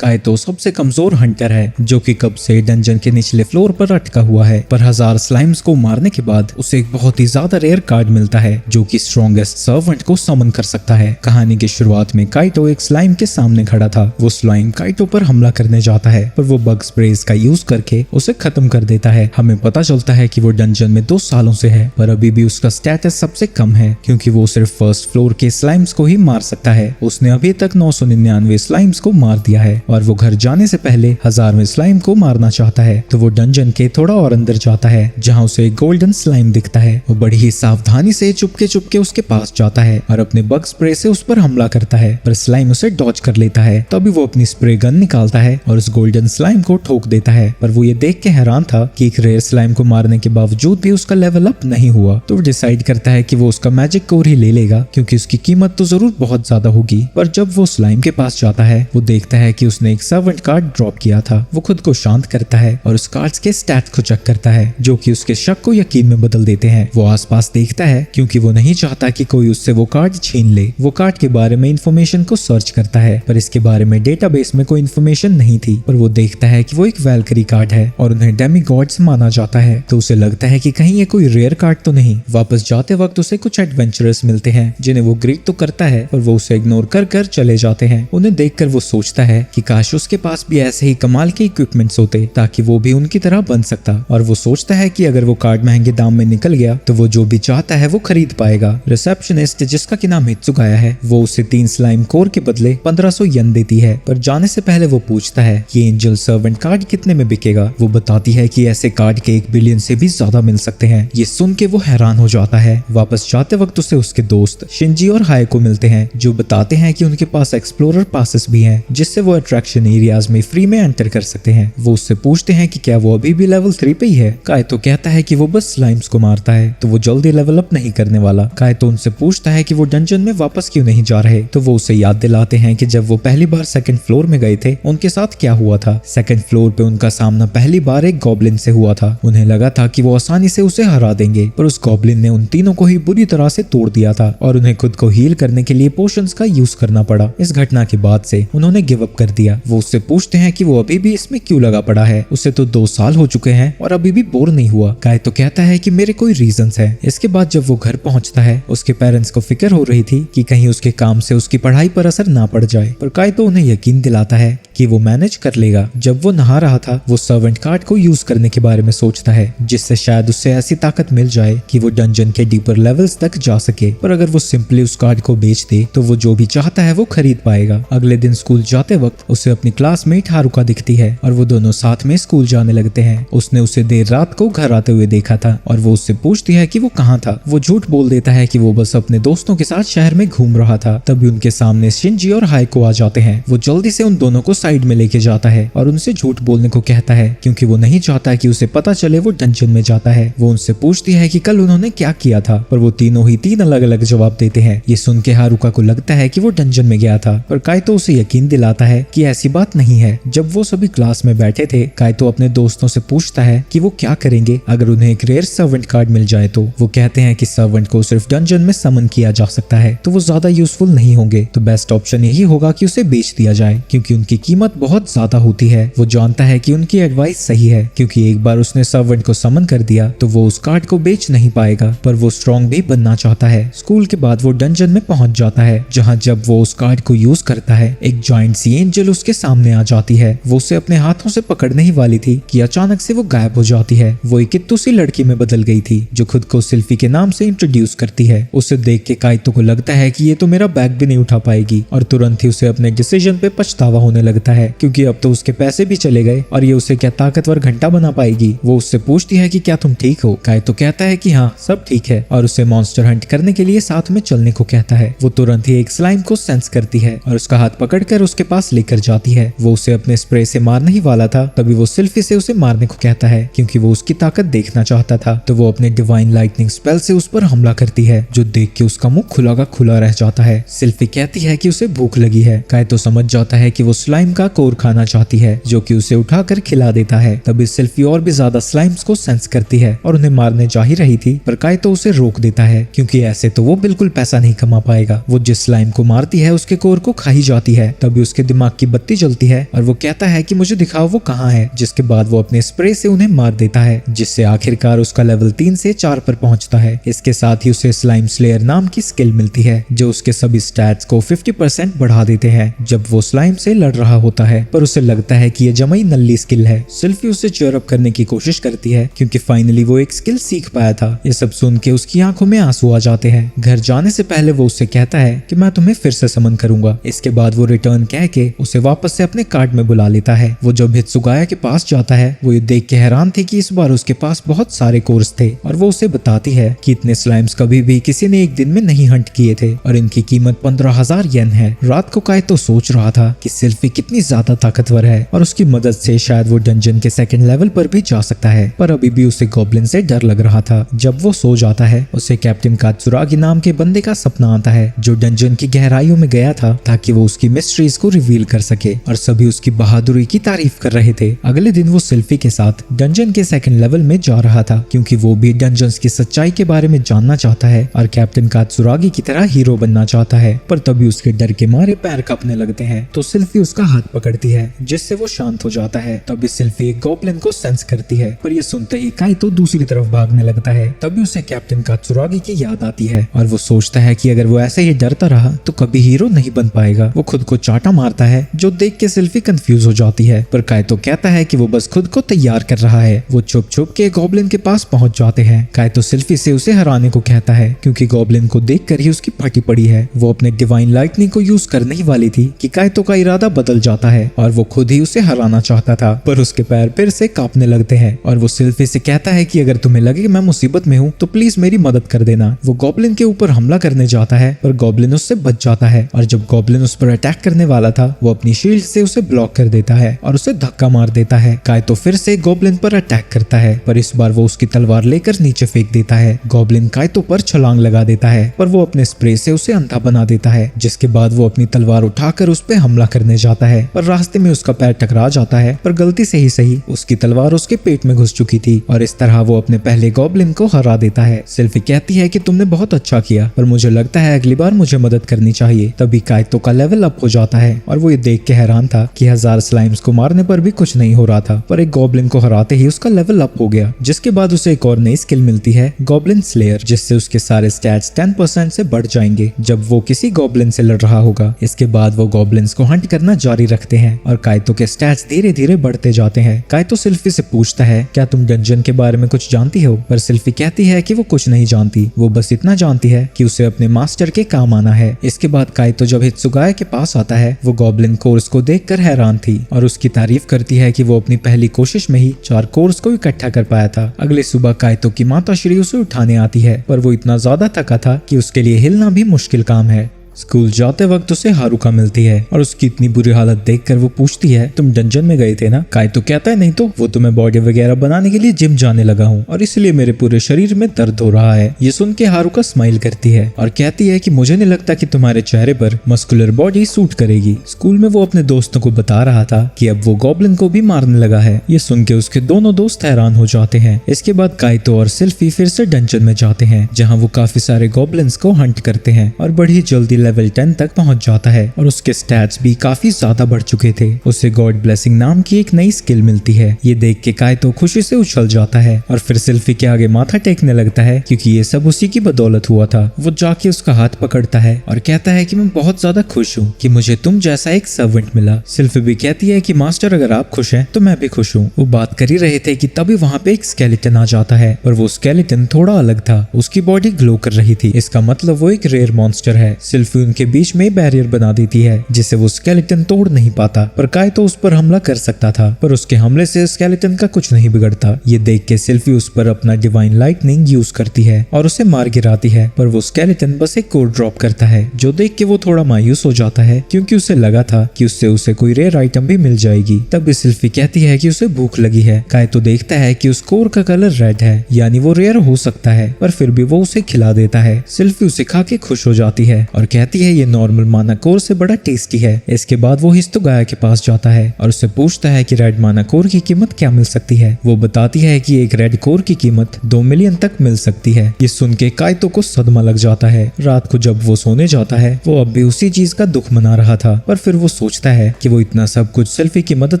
काइतो सबसे कमजोर हंटर है जो कि कब से डंजन के निचले फ्लोर पर अटका हुआ है, पर 1000 स्लाइम्स को मारने के बाद उसे एक बहुत ही ज्यादा रेयर कार्ड मिलता है जो कि स्ट्रॉन्गेस्ट सर्वेंट को समन कर सकता है। कहानी की शुरुआत में काइतो एक स्लाइम के सामने खड़ा था। वो स्लाइम काइतो पर हमला करने जाता है पर वो बग स्प्रेज का यूज करके उसे खत्म कर देता है। हमें पता चलता है कि वो डंजन में 2 सालों से है पर अभी भी उसका स्टेटस सबसे कम है क्योंकि वो सिर्फ फर्स्ट फ्लोर के स्लाइम्स को ही मार सकता है। उसने अभी तक 999 स्लाइम्स को मार दिया है और वो घर जाने से पहले 1000वें स्लाइम को मारना चाहता है। तो वो डंजन के थोड़ा और अंदर जाता है जहाँ उसे एक गोल्डन स्लाइम दिखता है। वो बड़ी ही सावधानी से चुपके उसके पास जाता है और अपने बग स्प्रे से उस पर हमला करता है पर स्लाइम उसे डॉज कर लेता है। तभी वो अपनी स्प्रे गन निकालता है और उस गोल्डन स्लाइम को ठोक देता है। पर वो ये देख के हैरान था कि एक रेयर स्लाइम को मारने के बावजूद भी उसका लेवल अप नहीं हुआ। तो वो डिसाइड करता है कि वो उसका मैजिक कोर ही ले लेगा क्योंकि उसकी कीमत तो जरूर बहुत ज्यादा होगी। पर जब वो स्लाइम के पास जाता है वो देखता है कि उसने एक सर्वेंट कार्ड ड्रॉप किया था। वो खुद को शांत करता है और उस कार्ड्स के स्टैट्स को चेक करता है जो कि उसके शक को यकीन में बदल देते हैं। वो आसपास देखता है क्योंकि वो नहीं चाहता कि कोई उससे वो कार्ड छीन ले। वो कार्ड के बारे में इंफॉर्मेशन को सर्च करता है पर इसके बारे में डेटाबेस में कोई इंफॉर्मेशन नहीं थी। पर वो देखता है कि वो एक वैल्करी कार्ड है और उन्हें डेमी गॉड्स माना जाता है। तो उसे लगता है कि कहीं ये कोई रेयर कार्ड तो नहीं। वापस जाते वक्त उसे कुछ एडवेंचरर्स मिलते हैं जिन्हें वो ग्रीट तो करता है पर वो उसे इग्नोर कर चले जाते हैं। उन्हें देखकर वो सोचता है कि काश उसके पास भी ऐसे ही कमाल के इक्विपमेंट्स होते ताकि वो भी उनकी तरह बन सकता। और वो सोचता है कि अगर वो कार्ड महंगे दाम में निकल गया तो वो जो भी चाहता है वो खरीद पाएगा। रिसेप्शनिस्ट जिसका की नाम हित्सुगाया है वो उसे 3 स्लाइम कोर के बदले 1500 येन देती है। पर जाने से पहले वो पूछता है कि एंजल सर्वेंट कार्ड कितने में बिकेगा। वो बताती है कि ऐसे कार्ड के 1 बिलियन से भी ज्यादा मिल सकते हैं। ये सुन के वो हैरान हो जाता है। वापस जाते वक्त उसे उसके दोस्त शिंजी और हाय को मिलते हैं जो बताते हैं कि उनके पास एक्सप्लोरर पासेस भी हैं जिससे वो अट्रैक्शन एरियाज में फ्री में एंटर कर सकते हैं। वो उससे पूछते हैं कि क्या वो अभी भी लेवल 3 पे ही है। काइतो कहता है कि वो बस स्लाइम्स को मारता है तो वो जल्दी लेवल अप नहीं करने वाला। काइतो उनसे पूछता है कि वो डंजन में वापस क्यों नहीं जा रहे। तो वो उसे याद दिलाते हैं कि जब वो पहली बार 2nd फ्लोर में गए थे उनके साथ क्या हुआ था। 2nd फ्लोर पे उनका सामना पहली बार एक गॉब्लिन से हुआ था। उन्हें लगा था कि वो आसानी से उसे हरा देंगे पर उस गॉब्लिन ने उन तीनों को ही बुरी तरह से तोड़ दिया था और उन्हें खुद को हील करने के लिए पोशंस का यूज करना पड़ा। इस घटना के बाद से उन्होंने गिव अप कर दिया। वो उससे पूछते हैं कि वो अभी भी इसमें क्यों लगा पड़ा है। उसे तो 2 साल हो चुके हैं और अभी भी बोर नहीं हुआ। काइतो कहता है कि मेरे कोई रीजंस है। इसके बाद जब वो घर पहुंचता है उसके पेरेंट्स को फिक्र हो रही थी कि कहीं उसके काम से उसकी पढ़ाई पर असर ना पड़ जाए पर काइतो उन्हें यकीन दिलाता है कि वो मैनेज कर लेगा। जब वो नहा रहा था वो सर्वेंट कार्ड को यूज करने के बारे में सोचता है जिससे शायद उससे ऐसी ताकत मिल जाए कि वो डंजन के डीपर लेवल्स तक जा सके। पर अगर वो सिंपली उस कार्ड को बेच दे तो वो जो भी चाहता है वो खरीद पाएगा। अगले दिन स्कूल जाते वक्त उसे अपनी क्लासमेट हारुका दिखती है और वो दोनों साथ में स्कूल जाने लगते हैं। उसने उसे देर रात को घर आते हुए देखा था और वो उससे पूछती है कि वो कहाँ था। वो झूठ बोल देता है कि वो बस अपने दोस्तों के साथ शहर में घूम रहा था। तभी उनके सामने शिंजी और हाइको आ जाते हैं। वो जल्दी से उन दोनों को साइड में लेके जाता है और उनसे झूठ बोलने को कहता है क्योंकि वो नहीं चाहता कि उसे पता चले वो डंजन में जाता है। वो उनसे पूछती है कि कल उन्होंने क्या किया था पर वो तीनों ही 3 अलग अलग जवाब देते हैं। ये सुन के हारुका को लगता है कि वो डंजन में गया था पर काइतो उसे यकीन दिलाता है कि ऐसी बात नहीं है। जब वो सभी क्लास में बैठे थे काइतो अपने दोस्तों से पूछता है कि वो क्या करेंगे अगर उन्हें एक रेयर सर्वेंट कार्ड मिल जाए। तो वो कहते हैं कि सर्वेंट को सिर्फ डंजन में समन किया जा सकता है तो वो ज्यादा यूजफुल नहीं होंगे। तो बेस्ट ऑप्शन यही होगा कि उसे बेच दिया जाए क्योंकि उनकी कीमत बहुत ज्यादा होती है। वो जानता है कि उनकी एडवाइस सही है क्योंकि एक बार उसने सर्वेंट को समन कर दिया तो वो उस कार्ड को बेच नहीं पाएगा पर वो स्ट्रॉन्ग भी बनना चाहता है। स्कूल के बाद वो डंजन में पहुंच जाता है जहां जब वो उस कार्ड को यूज करता है एक जॉइंट सी एंजल उसके सामने आ जाती है। वो उसे अपने हाथों से पकड़ने ही वाली थी कि अचानक से वो गायब हो जाती है। वो एक कित्तू सी लड़की में बदल गई थी जो खुद को सिल्फी के नाम से इंट्रोड्यूस करती है। उसे देख के काइतो को लगता है कि ये तो मेरा बैग भी नहीं उठा पाएगी और तुरंत ही उसे अपने डिसीजन पे पछतावा होने लगता है क्योंकि अब तो उसके पैसे भी चले गए और ये उसे क्या ताकतवर घंटा बना पाएगी। वो उससे पूछती है कि क्या तुम ठीक हो। काइतो कहता है कि हाँ सब ठीक है और उसे मॉन्स्टर हंट करने के लिए साथ में चलने को कहता है। वो तुरंत ही एक स्लाइम को सेंस करती है और उसका हाथ पकड़कर उसके पास लेकर जाती है। वो उसे अपने स्प्रे से मारने ही वाला था तभी वो सिल्फी से उसे मारने को कहता है क्योंकि वो उसकी ताकत देखना चाहता था। तो वो अपने डिवाइन लाइटनिंग स्पेल से उस पर हमला करती है जो देख के उसका मुंह खुला का खुला रह जाता है। सिल्फी कहती है कि उसे भूख लगी है। काइतो समझ जाता है कि वो स्लाइम का कोर खाना चाहती है जो कि उसे उठाकर खिला देता है। तभी सिल्फी और भी ज्यादा स्लाइम्स को सेंस करती है और उन्हें मारने जा ही रही थी पर काइतो उसे रोक देता है क्योंकि ऐसे तो वो बिल्कुल पैसा नहीं कमा पाएगा। वो जिस स्लाइम को मारती है उसके कोर को खाई जाती है। तभी उसके दिमाग की बत्ती जलती है और वो कहता है कि मुझे दिखाओ वो कहाँ है, जिसके बाद वो अपने स्प्रे से उन्हें मार देता है, जिससे आखिरकार उसका लेवल 3 से 4 पर पहुंचता है। इसके साथ ही उसे स्लाइम स्लेयर नाम की स्किल मिलती है जो उसके सभी स्टैट्स को 50% बढ़ा देते हैं जब वो स्लाइम से लड़ रहा होता है, पर उसे लगता है कि ये जमाई नल्ली स्किल है। सिल्फी उसे चीयर अप करने की कोशिश करती है क्योंकि फाइनली वो एक स्किल सीख पाया था। ये सब सुन के उसकी आंखों में आंसू आ जाते हैं। घर जाने से पहले वो उससे कहता है कि मैं तुम्हें फिर से समन करूंगा। इसके बाद वो रिटर्न कह के उसे वापस से अपने कार्ड में बुला लेता है। वो जब हित्सुगाया के पास जाता है वो ये देख के हैरान थी कि इस बार उसके पास बहुत सारे कोर्स थे और वो उसे बताती है कि इतने स्लाइम्स कभी भी किसी ने एक दिन में नहीं हंट किए थे और इनकी कीमत 15,000 येन है। रात को काइतो सोच रहा था कि सिल्फी कितनी ज्यादा ताकतवर है और उसकी मदद से शायद वो डंजन के सेकंड लेवल पर भी जा सकता है, पर अभी भी उसे गॉब्लिन से डर लग रहा था। जब वो सो जाता है उसे कैप्टन कात्सुरागी नाम के बंदे का सपना आता है जो डंजन की गहराइयों में गया था ताकि वो उसकी मिस्ट्रीज को रिवील कर सके और सभी उसकी बहादुरी की तारीफ कर रहे थे। अगले दिन वो सिल्फी के साथ डंजन के सेकंड लेवल में जा रहा था क्योंकि वो भी डंजन्स की सच्चाई के बारे में जानना चाहता है और कैप्टन कात्सुरागी की तरह हीरो बनना चाहता है, पर तभी उसके डर के मारे पैर कांपने लगते हैं तो सिल्फी उसका हाथ पकड़ती है जिससे वो शांत हो जाता है। तभी सिल्फी एक गॉब्लिन को सेंस करती है, पर ये सुनते ही काइतो दूसरी तरफ भागने लगता है। तभी उसे कैप्टन कात्सुरागी की याद आती है और वो सोचता है कि अगर वो ऐसे ही डरता रहा तो कभी हीरो नहीं बन पाएगा। वो खुद को चाटा मारता है जो देख के सिल्फी कंफ्यूज हो जाती है, पर काइतो कहता है कि वो बस खुद को तैयार कर रहा है। वो छुप छुप के गॉब्लिन के पास पहुंच जाते हैं। काइतो सिल्फी से उसे हराने को कहता है क्योंकि गॉब्लिन को देखकर ही उसकी फटी पड़ी है। वो अपने डिवाइन लाइटनिंग को यूज करने ही वाली थी कि काइतो का इरादा बदल जाता है और वो खुद ही उसे हराना चाहता था, पर उसके पैर फिर से कांपने लगते हैं और वो सिल्फी से कहता है कि अगर तुम्हें लगे कि मैं मुसीबत में हूँ तो प्लीज मेरी मदद कर देना। वो गॉब्लिन के ऊपर हमला करने जाता है पर गॉब्लिन उससे बच जाता है और जब गॉब्लिन उस पर अटैक करने वाला था वो अपनी शील्ड से उसे ब्लॉक कर देता है और उसे धक्का मार देता है। काइतो फिर से गॉब्लिन पर अटैक करता है पर इस बार वो उसकी तलवार लेकर नीचे फेंक देता है। गॉब्लिन काइतो पर छलांग लगा देता है पर वो अपने स्प्रे से उसे अंधा बना देता है, जिसके बाद वो अपनी तलवार उठाकर उस पे हमला करने जाता है पर रास्ते में उसका पैर टकरा जाता है, पर गलती से ही सही उसकी तलवार उसके पेट में घुस चुकी थी और इस तरह वो अपने पहले गॉब्लिन को हरा देता है। सिल्फी कहती है कि तुमने बहुत अच्छा किया पर मुझे लगता है अगली बार मुझे मदद करनी चाहिए। तभी काइतो का लेवल अप हो जाता है और वो ये देख के हैरान था कि 1000 स्लाइम्स को मारने पर भी कुछ नहीं हो रहा था, पर एक गॉब्लिन को हराते ही उसका लेवल अप हो गया, जिसके बाद उसे एक और नई स्किल मिलती है गॉब्लिन स्लेयर, जिससे उसके सारे स्टैट्स 10% से बढ़ जाएंगे जब वो किसी गॉब्लिन से लड़ रहा होगा। इसके बाद वो गॉब्लिन्स को हंट करना जारी रखते हैं और काइतो के स्टैट्स धीरे धीरे बढ़ते जाते हैं। काइतो सिल्फी से पूछता है क्या तुम डंजन के बारे में कुछ जानती हो, पर सिल्फी कहती है कि वो कुछ नहीं जानती, वो बस इतना जानती है कि उसे अपने मास्टर के काम आना है। इसके बाद काइतो जब हित्सुगाया के पास आता है वो गॉब्लिन कोर्स को देखकर हैरान थी और उसकी तारीफ करती है कि वो अपनी पहली कोशिश में ही 4 कोर्स को इकट्ठा कर पाया था। अगली सुबह काइतो की माता श्री उसे उठाने आती है पर वो इतना ज्यादा थका था कि उसके लिए हिलना भी मुश्किल काम है। स्कूल जाते वक्त उसे हारुका मिलती है और उसकी इतनी बुरी हालत देखकर वो पूछती है तुम डंजन में गए थे ना। काइतो कहता है नहीं तो, वो तो मैं बॉडी वगैरह बनाने के लिए जिम जाने लगा हूँ और इसलिए मेरे पूरे शरीर में दर्द हो रहा है। ये सुन के हारुका स्माइल करती है और कहती है कि मुझे नहीं लगता कि तुम्हारे चेहरे पर मस्कुलर बॉडी सूट करेगी। स्कूल में वो अपने दोस्तों को बता रहा था कि अब वो गॉब्लिन को भी मारने लगा है। ये सुन के उसके दोनों दोस्त हैरान हो जाते हैं। इसके बाद काइतो और सिल्फी फिर से डंजन में जाते हैं जहाँ वो काफी सारे गॉब्लिन्स को हंट करते हैं और बड़ी जल्दी लेवल 10 तक पहुंच जाता है और उसके स्टैट्स भी काफी ज्यादा बढ़ चुके थे। उसे गॉड ब्लेसिंग नाम की एक नई स्किल मिलती है। ये देख के काइतो खुशी से उछल जाता है और फिर सिल्फी के आगे माथा टेकने लगता है क्योंकि ये सब उसी की बदौलत हुआ था। वो जाके उसका हाथ पकड़ता है और कहता है कि मैं बहुत ज्यादा खुश हूँ कि मुझे तुम जैसा एक सर्वेंट मिला। सिल्फी भी कहती है कि मास्टर अगर आप खुश हैं तो मैं भी खुश हूँ। वो बात कर ही रहे थे कि तभी वहाँ पे एक स्केलेटन आ जाता है पर वो स्केलेटन थोड़ा अलग था। उसकी बॉडी ग्लो कर रही थी, इसका मतलब वो एक रेयर मॉन्स्टर है। सिल्फी उनके बीच में बैरियर बना देती है जिसे वो स्केलेटन तोड़ नहीं पाता, पर काइतो उस पर हमला कर सकता था पर उसके हमले से स्केलेटन का कुछ नहीं बिगड़ता। ये देख के सिल्फी उस पर अपना डिवाइन लाइटनिंग यूज करती है और उसे मार गिराती है, पर वो स्केलेटन बस एक कोड ड्रॉप करता है जो देख के वो थोड़ा मायूस हो जाता है क्योंकि उसे लगा था कि उससे उसे कोई रेयर आइटम भी मिल जाएगी। तब सिल्फी कहती है कि उसे भूख लगी है। काइतो देखता है कि उस कोर का कलर रेड है यानी वो रेयर हो सकता है, पर फिर भी वो उसे खिला देता है। सिल्फी उसे खा के खुश हो जाती है और कहती है ये नॉर्मल माना कोर से बड़ा टेस्टी है। इसके बाद वो हिस्तोगाया के पास जाता है और उससे पूछता है कि रेड माना कोर की कीमत क्या मिल सकती है। वो बताती है कि एक रेड कोर की कीमत 2 मिलियन तक मिल सकती है। ये सुन के काइतो को सदमा लग जाता है। रात को जब वो सोने जाता है वो अब भी उसी चीज का दुख मना रहा था, पर फिर वो सोचता है कि वो इतना सब कुछ सेल्फी की मदद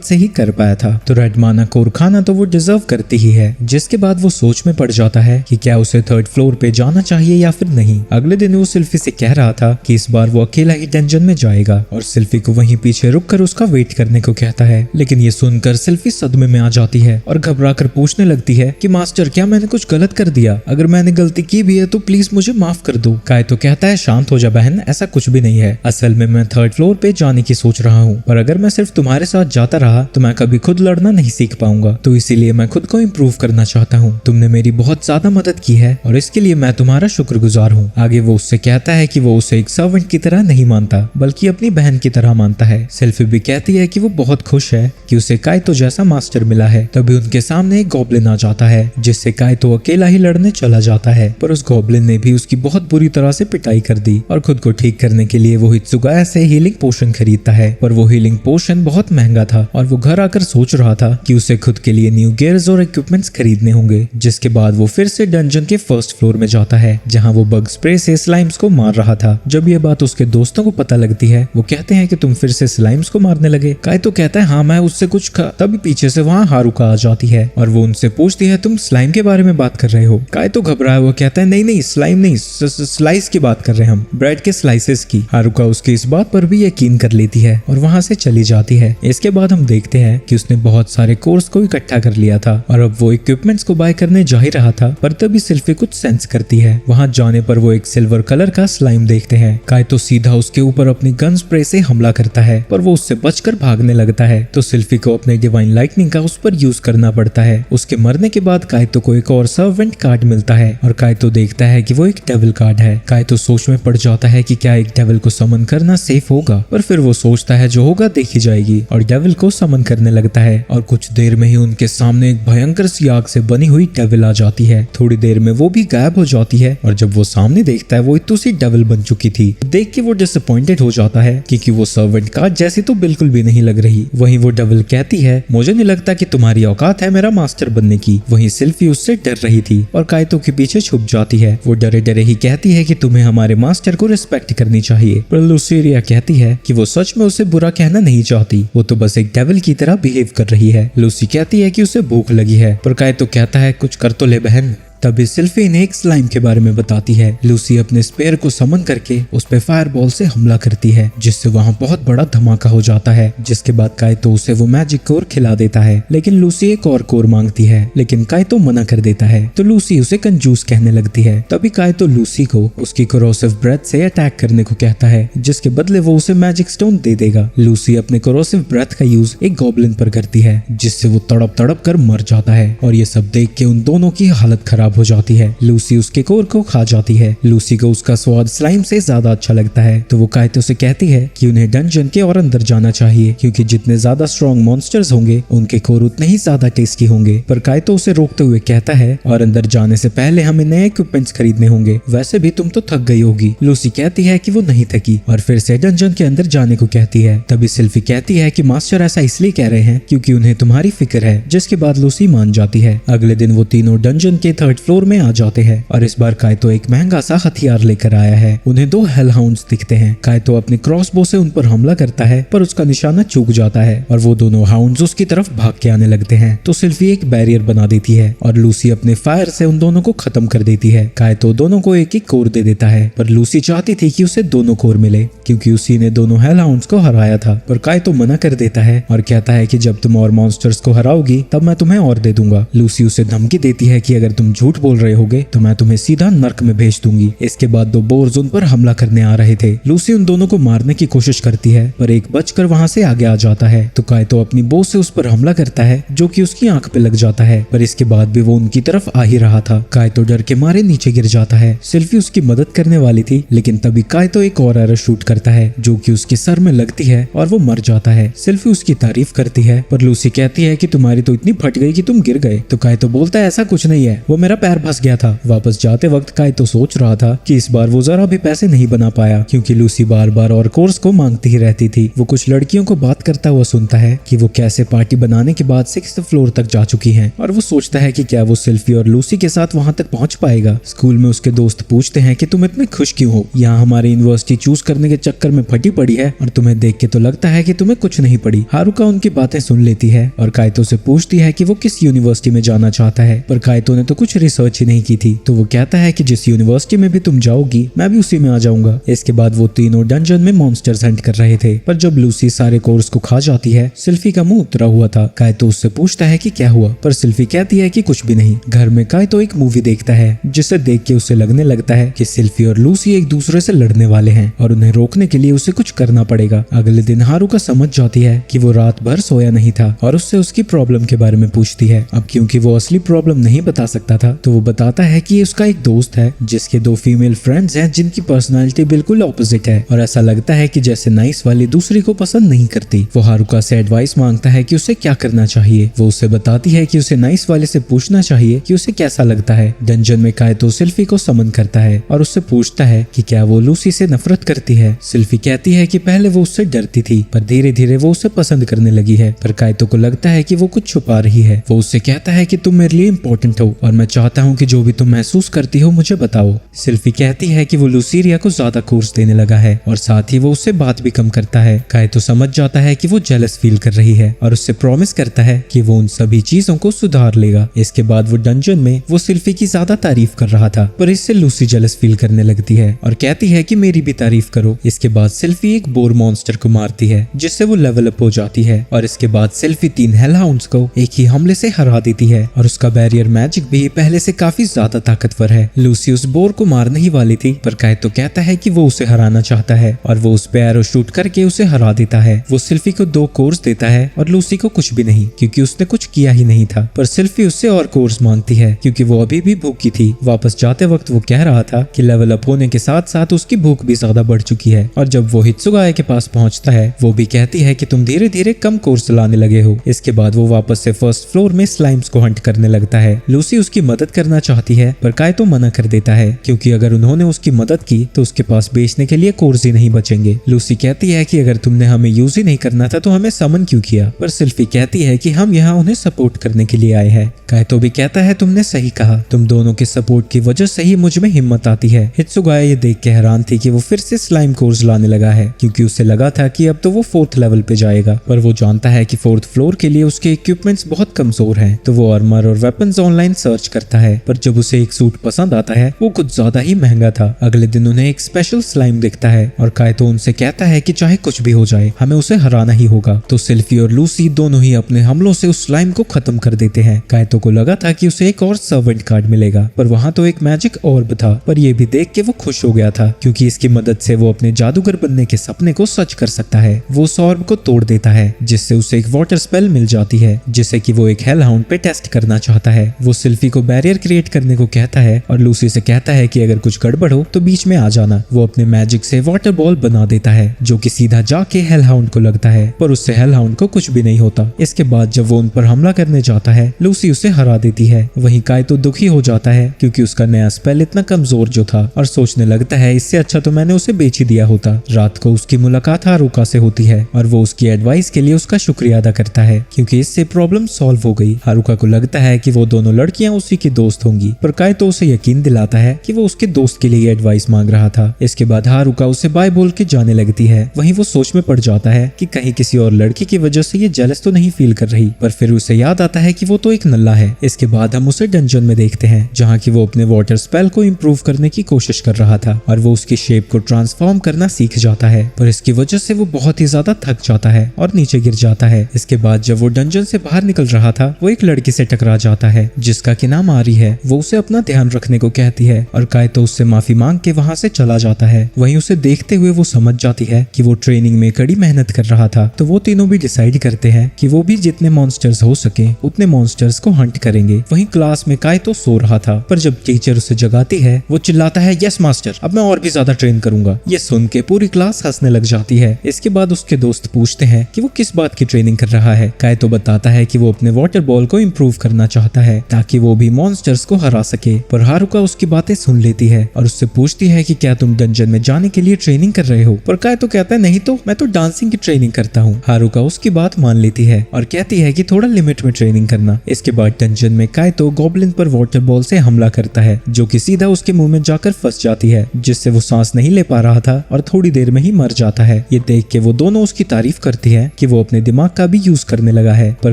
से ही कर पाया था, तो रेड माना कोर खाना तो वो डिजर्व करती ही है। जिसके बाद वो सोच में पड़ जाता है कि क्या उसे 3rd फ्लोर पे जाना चाहिए या फिर नहीं। अगले दिन वो सेल्फी से कह रहा था कि इस बार वो अकेला ही डंजन में जाएगा और सेल्फी को वहीं पीछे रुककर उसका वेट करने को कहता है। लेकिन ये सुनकर सेल्फी सदमे में आ जाती है और घबराकर पूछने लगती है कि मास्टर क्या मैंने कुछ गलत कर दिया? अगर मैंने गलती की भी है तो प्लीज मुझे माफ कर दो। काइतो कहता है शांत हो जा बहन, ऐसा कुछ भी नहीं है। असल में मैं 3rd फ्लोर पे जाने की सोच रहा हूँ, पर अगर मैं सिर्फ तुम्हारे साथ जाता रहा तो मैं कभी खुद लड़ना नहीं सीख पाऊंगा, तो इसीलिए मैं खुद को इम्प्रूव करना चाहता हूँ। तुमने मेरी बहुत ज्यादा मदद की है और इसके लिए मैं तुम्हारा शुक्रगुजार हूँ। आगे वो उससे कहता है कि वो उसे एक सर्वेंट की तरह नहीं मानता बल्कि अपनी बहन की तरह मानता है। सेल्फी भी कहती है कि वो बहुत खुश है कि उसे काइतो जैसा मास्टर मिला है। तभी उनके सामने एक गॉब्लिन आ जाता है जिससे काइतो अकेला ही लड़ने चला जाता है, पर उस गॉब्लिन ने भी उसकी बहुत बुरी तरह से पिटाई कर दी और खुद को ठीक करने के लिए वो हित्सुगाया से हीलिंग पोशन खरीदता है। पर वो हीलिंग पोशन बहुत महंगा था और वो घर आकर सोच रहा था कि उसे खुद के लिए न्यू गियर्स और इक्विपमेंट्स खरीदने होंगे। जिसके बाद वो फिर से डंजन के 1st फ्लोर में जाता है जहाँ वो बग स्प्रे से स्लाइम्स को मार रहा था। जब ये बात उसके दोस्तों को पता लगती है वो कहते हैं कि तुम फिर से स्लाइम्स को मारने लगे। काइतो कहता है हाँ मैं उससे कुछ तभी पीछे से वहाँ हारुका आ जाती है और वो उनसे पूछती है तुम स्लाइम के बारे में बात कर रहे हो? काइतो घबराया हुआ कहता है नहीं स्लाइम नहीं, स्लाइस की बात कर रहे हैं हम, ब्रेड के स्लाइसेस की। हारुका उसकी इस बात पर भी यकीन कर लेती है और वहाँ से चली जाती है। इसके बाद हम देखते हैं कि उसने बहुत सारे कोर्स को इकट्ठा कर लिया था और अब वो इक्विपमेंट्स को बाय करने जा ही रहा था, पर तभी सेल्फी कुछ सेंस करती है। वहाँ जाने पर वो एक सिल्वर कलर का स्लाइम देखते हैं। काइतो सीधा उसके ऊपर अपनी गन स्प्रे से हमला करता है, पर वो उससे बचकर भागने लगता है, तो सेल्फी को अपने डिवाइन लाइटनिंग का उस पर यूज करना पड़ता है। उसके मरने के बाद काइतो को एक और सर्वेंट कार्ड मिलता है और काइतो देखता है कि वो एक डेविल कार्ड है। काइतो सोच में पड़ जाता है कि क्या एक डेविल को समन करना सेफ होगा, पर फिर वो सोचता है जो होगा देखी जाएगी और डेविल को समन करने लगता है और कुछ देर में ही उनके सामने एक भयंकर सी आग से बनी हुई डेविल आ जाती है। थोड़ी देर में वो भी गायब हो जाती है और जब वो सामने देखता है वो इतनी सी डेविल बन चुकी थी। देख के वो डिसअपॉइंटेड हो जाता है क्योंकि वो सर्वेंट कार्ड जैसी तो बिल्कुल भी नहीं लग रही। वहीं वो डेविल कहती है मुझे नहीं लगता कि तुम्हारी औकात है मेरा मास्टर बनने की। वहीं सेल्फी उससे डर रही थी और काइतो के पीछे छुप जाती है। वो डरे डरे ही कहती है कि तुम्हें हमारे मास्टर को रिस्पेक्ट करनी चाहिए, पर लुसीरिया कहती है कि वो सच में उसे बुरा कहना नहीं चाहती, वो तो बस एक डेविल की तरह बिहेव कर रही है। लूसी कहती है कि उसे भूख लगी है, पर काइतो कहता है कुछ कर तो ले बहन। तभी सिल्फी ने एक स्लाइम के बारे में बताती है। लूसी अपने स्पेयर को समन करके उस पे फायरबॉल से हमला करती है जिससे वहाँ बहुत बड़ा धमाका हो जाता है। जिसके बाद काइतो उसे वो मैजिक कोर खिला देता है, लेकिन लूसी एक और कोर मांगती है, लेकिन काइतो मना कर देता है, तो लूसी उसे कंजूस कहने लगती है। तभी काइतो लूसी को उसकी कोरोसिव ब्रेथ से अटैक करने को कहता है, जिसके बदले वो उसे मैजिक स्टोन दे देगा। लूसी अपने कोरोसिव ब्रेथ का यूज एक गॉब्लिन पर करती है जिससे वो तड़प तड़प कर मर जाता है और ये सब देख के उन दोनों की हालत खराब हो जाती है। लूसी उसके कोर को खा जाती है। लूसी को उसका स्वाद स्लाइम से ज्यादा अच्छा लगता है, तो वो काइतो से कहती है कि उन्हें डंजन के और अंदर जाना चाहिए क्योंकि जितने ज्यादा स्ट्रॉन्ग मॉन्स्टर्स होंगे उनके कोर उतने ही ज्यादा टेस्टी होंगे। पर काइतो उसे रोकते हुए कहता है और अंदर जाने से पहले हमें नए इक्विपमेंट्स खरीदने होंगे, वैसे भी तुम तो थक गई होगी। लूसी कहती है कि वो नहीं थकी और फिर से डंजन के अंदर जाने को कहती है। तभी सिल्फी कहती है कि मास्टर ऐसा इसलिए कह रहे हैं क्योंकि उन्हें तुम्हारी फिक्र है, जिसके बाद लूसी मान जाती है। अगले दिन वो तीनों डंजन के 3rd फ्लोर में आ जाते हैं और इस बार काइतो एक महंगा सा हथियार लेकर आया है। उन्हें 2 हेल हाउंड्स दिखते हैं। काइतो अपने क्रॉसबो से उन पर हमला करता है, पर उसका निशाना चूक जाता है और वो दोनों हाउंड्स उसकी तरफ भाग के आने लगते हैं, तो सिल्फी एक बैरियर बना देती है और लूसी अपने फायर से उन दोनों को खत्म कर देती है। काइतो दोनों को एक एक कोर दे देता है, पर लूसी चाहती थी कि उसे दोनों कोर मिले क्योंकि उसी ने दोनों हेल हाउंड्स को हराया था, पर काइतो मना कर देता है और कहता है कि जब तुम और मॉन्स्टर्स को हराओगी तब मैं तुम्हें और दे दूंगा। लूसी उसे धमकी देती है कि अगर तुम झूठ बोल रहे होगे तो मैं तुम्हें सीधा नर्क में भेज दूंगी। इसके बाद 2 बोर्स उन पर हमला करने आ रहे थे। लूसी उन दोनों को मारने की कोशिश करती है, पर एक बचकर वहां से आगे आ जाता है, तो काइतो अपनी बो से उस पर हमला करता है जो कि उसकी आंख पे लग जाता है, पर इसके बाद भी वो उनकी तरफ आ ही रहा था। काइतो डर के मारे नीचे गिर जाता है। सिल्फी उसकी मदद करने वाली थी, लेकिन तभी काइतो एक और एरो शूट करता है जो कि उसके सर में लगती है और वो मर जाता है। सिल्फी उसकी तारीफ करती है, पर लूसी कहती है कि तुम्हारी तो इतनी फट गई कि तुम गिर गए, तो काइतो बोलता है ऐसा कुछ नहीं है, वो मेरा पैर फंस गया था। वापस जाते वक्त काइतो सोच रहा था कि इस बार वो जरा भी पैसे नहीं बना पाया क्योंकि लूसी बार बार और कोर्स को मांगती ही रहती थी। वो कुछ लड़कियों को बात करता हुआ सुनता है कि वो कैसे पार्टी बनाने के बाद 6th फ्लोर तक जा चुकी हैं और वो सोचता है कि क्या वो सिल्फी और लूसी के साथ वहां तक पहुंच पाएगा। स्कूल में उसके दोस्त पूछते हैं कि तुम इतने खुश क्यों हो, यहाँ हमारी यूनिवर्सिटी चूज करने के चक्कर में फटी पड़ी है और तुम्हें देख के तो लगता है कि तुम्हें कुछ नहीं पड़ी। हारुका उनकी बातें सुन लेती है और काइतो से पूछती है कि वो किस यूनिवर्सिटी में जाना चाहता है, पर काइतो ने तो कुछ रिसर्च ही नहीं की थी। तो वो कहता है कि जिस यूनिवर्सिटी में भी तुम जाओगी मैं भी उसी में आ जाऊंगा। इसके बाद वो तीनों डंजन में मॉन्स्टर्स हंट कर रहे थे, पर जब लूसी सारे कोर्स को खा जाती है सिल्फी का मुंह उतरा हुआ था। काइतो उससे पूछता है कि क्या हुआ, पर सिल्फी कहती है कि कुछ भी नहीं। घर में काइतो एक मूवी देखता है जिसे देख के उसे लगने लगता है कि सिल्फी और लूसी एक दूसरे से लड़ने वाले हैं और उन्हें रोकने के लिए उसे कुछ करना पड़ेगा। अगले दिन हारुका समझ जाती है कि वो रात भर सोया नहीं था और उससे उसकी प्रॉब्लम के बारे में पूछती है। अब क्योंकि वो असली प्रॉब्लम नहीं बता सकता था तो वो बताता है कि उसका एक दोस्त है जिसके 2 फीमेल फ्रेंड्स हैं जिनकी पर्सनालिटी बिल्कुल ऑपोजिट है और ऐसा लगता है कि जैसे नाइस वाली दूसरी को पसंद नहीं करती। वो हारुका से एडवाइस मांगता है कि उसे क्या करना चाहिए। वो उसे बताती है कि उसे नाइस वाले से पूछना चाहिए कि उसे कैसा लगता है। डंजन में काइतो सिल्फी को समन करता है और उससे पूछता है कि क्या वो लूसी से नफरत करती है। सिल्फी कहती है कि पहले वो उससे डरती थी पर धीरे धीरे वो उसे पसंद करने लगी है, पर काइतो को लगता है कि वो कुछ छुपा रही है। वो उससे कहता है कि तुम मेरे लिए इम्पोर्टेंट हो और मैं चाहता हूँ कि जो भी तुम महसूस करती हो मुझे बताओ। सिल्फी कहती है कि वो लूसीरिया को ज्यादा कोर्स देने लगा है और साथ ही वो उससे बात भी कम करता है। काइतो समझ जाता है कि वो जेलस फील कर रही है और उससे प्रॉमिस करता है कि वो उन सभी चीजों को सुधार लेगा। इसके बाद वो डंजन में वो सिल्फी की ज्यादा तारीफ कर रहा था, पर इससे लूसी जेलस फील करने लगती है और कहती है कि मेरी भी तारीफ करो। इसके बाद सिल्फी एक बोर मॉन्स्टर को मारती है जिससे वो लेवल अप हो जाती है और इसके बाद सिल्फी 3 हेलहाउंड्स को एक ही हमले से हरा देती है और उसका बैरियर मैजिक भी पहले से काफी ज्यादा ताकतवर है। लूसी उस बोर को मारने ही वाली थी पर काइतो कहता है कि वो उसे हराना चाहता है और वो उस पे एरो शूट करके उसे हरा देता है। वो सिल्फी को 2 कोर्स देता है और लूसी को कुछ भी नहीं क्योंकि उसने कुछ किया ही नहीं था, पर सिल्फी उससे और कोर्स मांगती है क्योंकि वो अभी भी भूखी थी। वापस जाते वक्त वो कह रहा था कि लेवल अप होने के साथ साथ उसकी भूख भी ज्यादा बढ़ चुकी है और जब वो हित्सुगाया के पास पहुंचता है वो भी कहती है कि तुम धीरे धीरे कम कोर्स लाने लगे हो। इसके बाद वो वापस से 1st फ्लोर में स्लाइम्स को हंट करने लगता है। लूसी उसकी मदद करना चाहती है पर काइतो मना कर देता है क्योंकि अगर उन्होंने उसकी मदद की तो उसके पास बेचने के लिए कोर्स ही नहीं बचेंगे। लूसी कहती है कि अगर तुमने हमें यूज ही नहीं करना था तो हमें समन क्यों किया, पर सिल्फी कहती है कि हम यहाँ उन्हें सपोर्ट करने के लिए आए हैं। काइतो भी कहता है तुमने सही कहा, तुम दोनों के सपोर्ट की वजह से ही मुझ में हिम्मत आती है। हित्सुगाया ये देख के हैरान थी कि वो फिर से स्लाइम कोर्स लाने लगा है क्योंकि उसे लगा था कि अब तो वो 4th लेवल पे जाएगा, पर वो जानता है कि 4th फ्लोर के लिए उसके इक्विपमेंट्स बहुत कमजोर हैं। तो वो आर्मर और वेपन्स ऑनलाइन सर्च करता है, पर जब उसे एक सूट पसंद आता है वो कुछ ज्यादा ही महंगा था। अगले दिन उन्हें एक स्पेशल स्लाइम दिखता है और काइतो उनसे कहता है कि चाहे कुछ भी हो जाए हमें उसे हराना ही होगा। तो सिल्फी और लूसी दोनों ही अपने हमलों से उस स्लाइम को खत्म कर देते हैं। काइतो को लगा था कि उसे एक और सर्वेंट कार्ड मिलेगा, पर वहाँ तो एक मैजिक ऑर्ब था, पर ये भी देख के वो खुश हो गया था क्योंकि इसकी मदद से वो अपने जादूगर बनने के सपने को सच कर सकता है। वो उस ऑर्ब को तोड़ देता है जिससे उसे एक वाटर स्पेल मिल जाती है जिसे कि वो एक हेलहाउंड पे टेस्ट करना चाहता है। वो सिल्फी को बैरियर क्रिएट करने को कहता है और लूसी से कहता है कि अगर कुछ गड़बड़ हो तो बीच में आ जाना। वो अपने मैजिक से वाटर बॉल बना देता है जो कि सीधा जाके हेलहाउंड को लगता है, पर उससे हेलहाउंड को कुछ भी नहीं होता। इसके बाद जब वो उन पर हमला करने जाता है लूसी उसे हरा देती है। वहीं काइतो दुखी हो जाता है क्योंकि उसका नया स्पेल इतना कमजोर जो था और सोचने लगता है इससे अच्छा तो मैंने उसे बेच ही दिया होता। रात को उसकी मुलाकात हारुका से होती है और वो उसकी एडवाइस के लिए उसका शुक्रिया अदा करता है क्योंकि इससे प्रॉब्लम सॉल्व हो गई। हारुका को लगता है कि वो दोनों लड़कियां उसी की दोस्त होंगी, पर काइतो उसे यकीन दिलाता है कि वो उसके दोस्त के लिए एडवाइस मांग रहा था। इसके बाद हारुका उसे बाय बोल के जाने लगती है। वहीं वो सोच में पड़ जाता है कि कहीं किसी और लड़की की वजह से ये जेलस तो नहीं फील कर रही, पर फिर उसे याद आता है कि वो तो एक नल्ला है। इसके बाद हम उसे डंजन में देखते हैं जहाँ की वो अपने वाटर स्पेल को इम्प्रूव करने की कोशिश कर रहा था और वो उसकी शेप को ट्रांसफॉर्म करना सीख जाता है, पर इसकी वजह से वो बहुत ही ज्यादा थक जाता है और नीचे गिर जाता है। इसके बाद जब वो डंजन से बाहर निकल रहा था वो एक लड़की से टकरा जाता है जिसका कि नाम आरी है। वो उसे अपना ध्यान रखने को कहती है और काइतो उससे माफी मांग के वहाँ से चला जाता है। वहीं उसे देखते हुए वो समझ जाती है कि वो ट्रेनिंग में कड़ी मेहनत कर रहा था, तो वो तीनों भी डिसाइड करते हैं कि वो भी जितने मॉन्स्टर्स हो सके उतने मॉन्स्टर्स को हंट करेंगे। वहीं क्लास में काइतो सो रहा था, पर जब टीचर उसे जगाती है वो चिल्लाता है यस मास्टर, अब मैं और भी ज्यादा ट्रेन करूंगा। ये सुन के पूरी क्लास हंसने लग जाती है। इसके बाद उसके दोस्त पूछते हैं कि वो किस बात की ट्रेनिंग कर रहा है। काइतो बताता है कि वो अपने वाटर बॉल को इम्प्रूव करना चाहता है ताकि वो भी मॉन्स्टर्स को हरा सके। पर हारुका उसकी बातें सुन लेती है और उससे पूछती है कि क्या तुम डंजन में जाने के लिए ट्रेनिंग कर रहे हो। पर काइतो कहता है नहीं तो, मैं तो डांसिंग की ट्रेनिंग करता हूँ। हारुका उसकी बात मान लेती है और कहती है कि थोड़ा लिमिट में ट्रेनिंग करना। इसके बाद डंजन में काइतो गॉब्लिन पर वाटर बॉल से हमला करता है जो कि सीधा उसके मुंह में जाकर फंस जाती है, जिससे वो सांस नहीं ले पा रहा था और थोड़ी देर में ही मर जाता है। ये देख के वो दोनों उसकी तारीफ करती है कि वो अपने दिमाग का भी यूज करने लगा है। पर